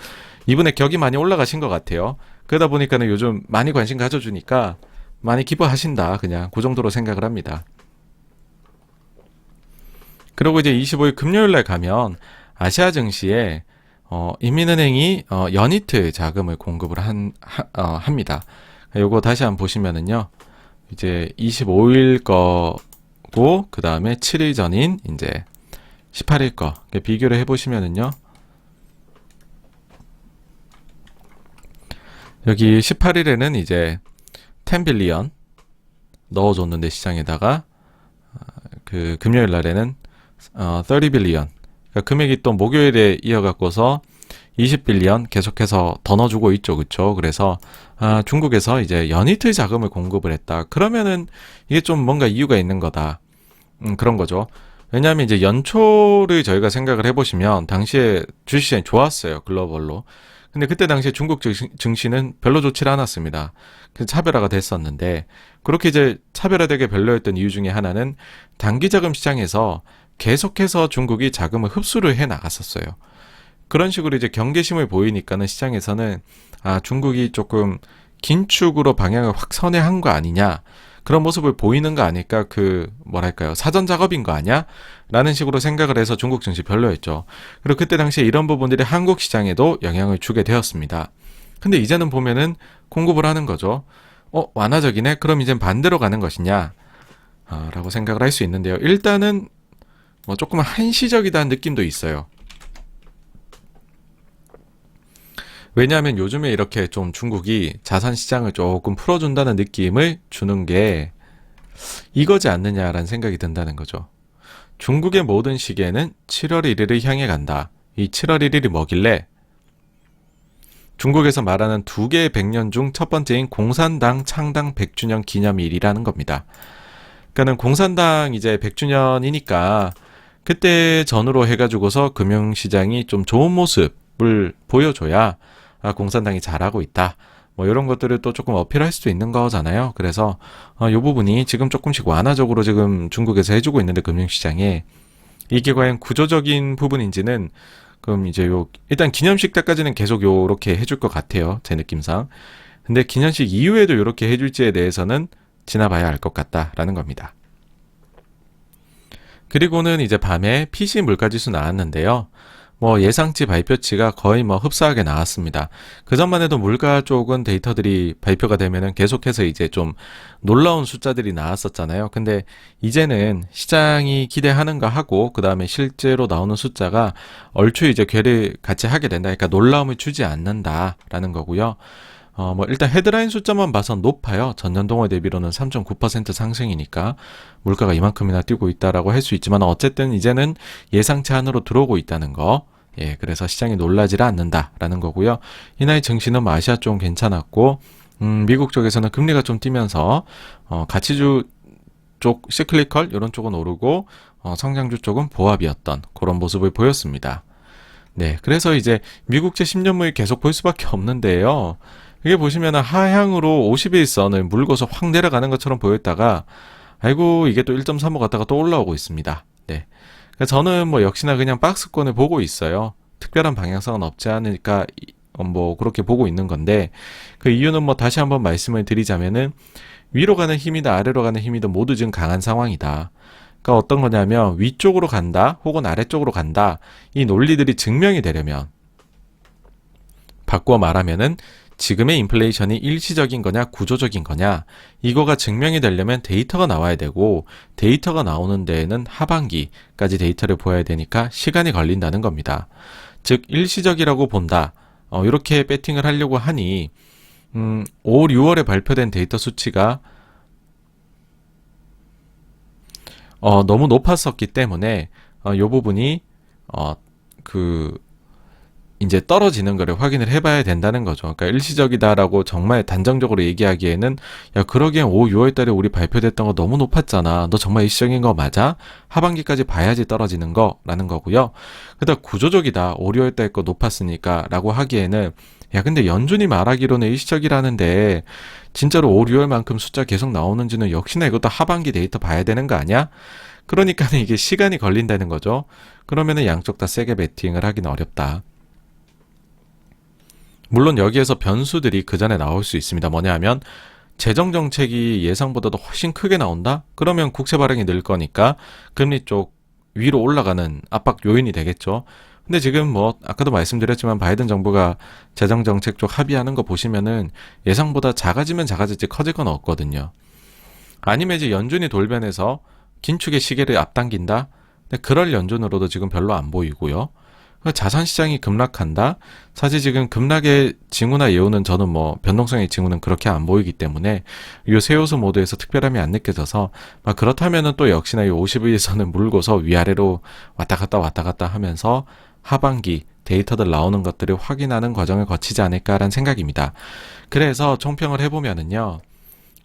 Speaker 1: 이분의 격이 많이 올라가신 것 같아요. 그러다 보니까는 요즘 많이 관심 가져주니까 많이 기뻐하신다, 그냥 그 정도로 생각을 합니다. 그리고 이제 25일 금요일 날 가면 아시아 증시에 인민은행이 연이트 자금을 공급을 합니다. 요거 다시 한번 보시면은요, 이제 25일 거고 그 다음에 7일 전인 이제 18일 거 비교를 해보시면은요, 여기 18일에는 이제 10빌리언 넣어줬는데 시장에다가 그 금요일 날에는 30빌리언, 그러니까 금액이 또 목요일에 이어갖고서 20빌리언 계속해서 더 넣어주고 있죠, 그쵸? 그래서 중국에서 이제 연이틀 자금을 공급을 했다. 그러면은 이게 좀 뭔가 이유가 있는 거다. 그런 거죠. 왜냐하면 이제 연초를 저희가 생각을 해보시면 당시에 주식시장이 좋았어요, 글로벌로. 근데 그때 당시에 중국 증시는 별로 좋지 않았습니다. 그래서 차별화가 됐었는데, 그렇게 이제 차별화되게 별로였던 이유 중에 하나는 단기자금 시장에서 계속해서 중국이 자금을 흡수를 해 나갔었어요. 그런 식으로 이제 경계심을 보이니까는 시장에서는 중국이 조금 긴축으로 방향을 확 선회한 거 아니냐, 그런 모습을 보이는 거 아닐까, 뭐랄까요, 사전 작업인 거 아니야? 라는 식으로 생각을 해서 중국 증시 별로였죠. 그리고 그때 당시에 이런 부분들이 한국 시장에도 영향을 주게 되었습니다. 근데 이제는 보면은 공급을 하는 거죠. 완화적이네? 그럼 이젠 반대로 가는 것이냐? 라고 생각을 할 수 있는데요. 일단은 뭐 조금 한시적이다는 느낌도 있어요. 왜냐하면 요즘에 이렇게 좀 중국이 자산 시장을 조금 풀어준다는 느낌을 주는 게 이거지 않느냐라는 생각이 든다는 거죠. 중국의 모든 시계는 7월 1일을 향해 간다. 이 7월 1일이 뭐길래? 중국에서 말하는 두 개의 100년 중 첫 번째인 공산당 창당 100주년 기념일이라는 겁니다. 그러니까는 공산당 이제 100주년이니까 그때 전후로 해가지고서 금융시장이 좀 좋은 모습을 보여줘야 공산당이 잘하고 있다. 뭐 이런 것들을 또 조금 어필할 수도 있는 거잖아요. 그래서 이 부분이 지금 조금씩 완화적으로 지금 중국에서 해주고 있는데, 금융시장에 이게 과연 구조적인 부분인지는 그럼 이제 일단 기념식 때까지는 계속 요렇게 해줄 것 같아요, 제 느낌상. 근데 기념식 이후에도 요렇게 해줄지에 대해서는 지나봐야 알 것 같다라는 겁니다. 그리고는 이제 밤에 PC 물가지수 나왔는데요. 뭐 예상치 발표치가 거의 뭐 흡사하게 나왔습니다. 그 전만 해도 물가 쪽은 데이터들이 발표가 되면은 계속해서 이제 좀 놀라운 숫자들이 나왔었잖아요. 근데 이제는 시장이 기대하는가 하고 그 다음에 실제로 나오는 숫자가 얼추 이제 괴를 같이 하게 된다. 그러니까 놀라움을 주지 않는다라는 거고요. 뭐 일단 헤드라인 숫자만 봐선 높아요. 전년 동월 대비로는 3.9% 상승이니까 물가가 이만큼이나 뛰고 있다라고 할 수 있지만, 어쨌든 이제는 예상치 안으로 들어오고 있다는 거. 예, 그래서 시장이 놀라지를 않는다라는 거고요. 이날 증시는 뭐 아시아 쪽 괜찮았고, 미국 쪽에서는 금리가 좀 뛰면서 가치주 쪽 시클리컬 이런 쪽은 오르고 성장주 쪽은 보합이었던 그런 모습을 보였습니다. 네, 그래서 이제 미국제 10년물이 계속 볼 수밖에 없는데요. 이게 보시면 하향으로 51선을 물고서 확 내려가는 것처럼 보였다가 아이고 이게 또 1.35 갔다가 또 올라오고 있습니다. 네, 저는 뭐 역시나 그냥 박스권을 보고 있어요. 특별한 방향성은 없지 않으니까 뭐 그렇게 보고 있는 건데, 그 이유는 뭐 다시 한번 말씀을 드리자면은 위로 가는 힘이다 아래로 가는 힘이다 모두 지금 강한 상황이다. 그러니까 어떤 거냐면 위쪽으로 간다 혹은 아래쪽으로 간다, 이 논리들이 증명이 되려면, 바꾸어 말하면은 지금의 인플레이션이 일시적인 거냐 구조적인 거냐 이거가 증명이 되려면 데이터가 나와야 되고 데이터가 나오는 데에는 하반기까지 데이터를 보아야 되니까 시간이 걸린다는 겁니다. 즉 일시적이라고 본다. 이렇게 배팅을 하려고 하니 5, 6월에 발표된 데이터 수치가 너무 높았었기 때문에 이 부분이 이제 떨어지는 거를 확인을 해봐야 된다는 거죠. 그러니까 일시적이다라고 정말 단정적으로 얘기하기에는 야 그러기엔 5, 6월 달에 우리 발표됐던 거 너무 높았잖아. 너 정말 일시적인 거 맞아? 하반기까지 봐야지 떨어지는 거라는 거고요. 그다음 구조적이다. 5, 6월 달 거 높았으니까 라고 하기에는 야 근데 연준이 말하기로는 일시적이라는데 진짜로 5, 6월만큼 숫자 계속 나오는지는 역시나 이것도 하반기 데이터 봐야 되는 거 아니야? 그러니까는 이게 시간이 걸린다는 거죠. 그러면은 양쪽 다 세게 베팅을 하기는 어렵다. 물론 여기에서 변수들이 그 전에 나올 수 있습니다. 뭐냐 하면 재정 정책이 예상보다도 훨씬 크게 나온다? 그러면 국채 발행이 늘 거니까 금리 쪽 위로 올라가는 압박 요인이 되겠죠. 근데 지금 뭐 아까도 말씀드렸지만 바이든 정부가 재정 정책 쪽 합의하는 거 보시면은 예상보다 작아지면 작아질지 커질 건 없거든요. 아니면 이제 연준이 돌변해서 긴축의 시계를 앞당긴다? 근데 그럴 연준으로도 지금 별로 안 보이고요. 자산시장이 급락한다? 사실 지금 급락의 징후나 예우는 저는 뭐 변동성의 징후는 그렇게 안 보이기 때문에 이 세요수 모드에서 특별함이 안 느껴져서 그렇다면은 또 역시나 이 50일선을 물고서 위아래로 왔다 갔다 하면서 하반기 데이터들 나오는 것들을 확인하는 과정을 거치지 않을까라는 생각입니다. 그래서 총평을 해보면은요.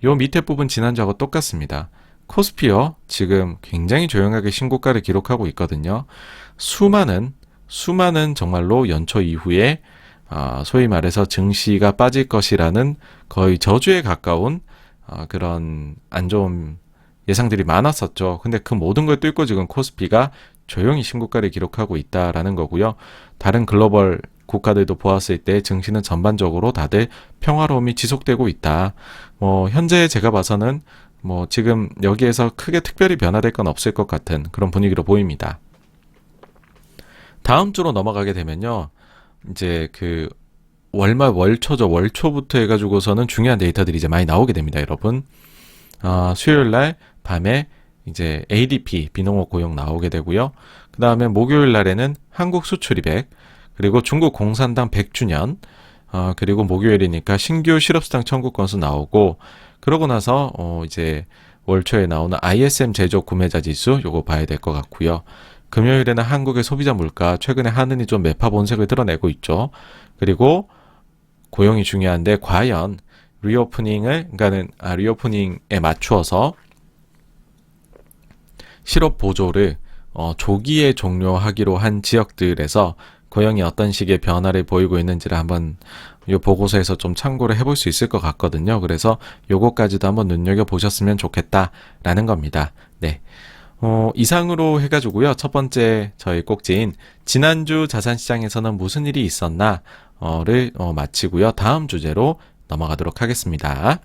Speaker 1: 요 밑에 부분 지난주하고 똑같습니다. 코스피요. 지금 굉장히 조용하게 신고가를 기록하고 있거든요. 수많은 정말로 연초 이후에 소위 말해서 증시가 빠질 것이라는 거의 저주에 가까운 그런 안 좋은 예상들이 많았었죠. 근데 그 모든 걸 뚫고 지금 코스피가 조용히 신고가를 기록하고 있다라는 거고요. 다른 글로벌 국가들도 보았을 때 증시는 전반적으로 다들 평화로움이 지속되고 있다. 현재 제가 봐서는 지금 여기에서 크게 특별히 변화될 건 없을 것 같은 그런 분위기로 보입니다. 다음 주로 넘어가게 되면요. 이제 월말 월초죠. 월초부터 해가지고서는 중요한 데이터들이 이제 많이 나오게 됩니다, 여러분. 수요일 날 밤에 이제 ADP 비농업 고용 나오게 되고요. 그 다음에 목요일 날에는 한국 수출입액, 그리고 중국 공산당 100주년, 그리고 목요일이니까 신규 실업수당 청구 건수 나오고, 그러고 나서 이제 월초에 나오는 ISM 제조업 구매자 지수 요거 봐야 될 것 같고요. 금요일에는 한국의 소비자 물가, 최근에 하늘이 좀 매파 본색을 드러내고 있죠. 그리고 고용이 중요한데 과연 리오프닝에 맞추어서 실업 보조를 조기에 종료하기로 한 지역들에서 고용이 어떤 식의 변화를 보이고 있는지를 한번 이 보고서에서 좀 참고를 해볼 수 있을 것 같거든요. 그래서 요거까지도 한번 눈여겨보셨으면 좋겠다라는 겁니다. 네. 이상으로 해가지고요. 첫 번째 저희 꼭지인 지난주 자산시장에서는 무슨 일이 있었나를 마치고요. 다음 주제로 넘어가도록 하겠습니다.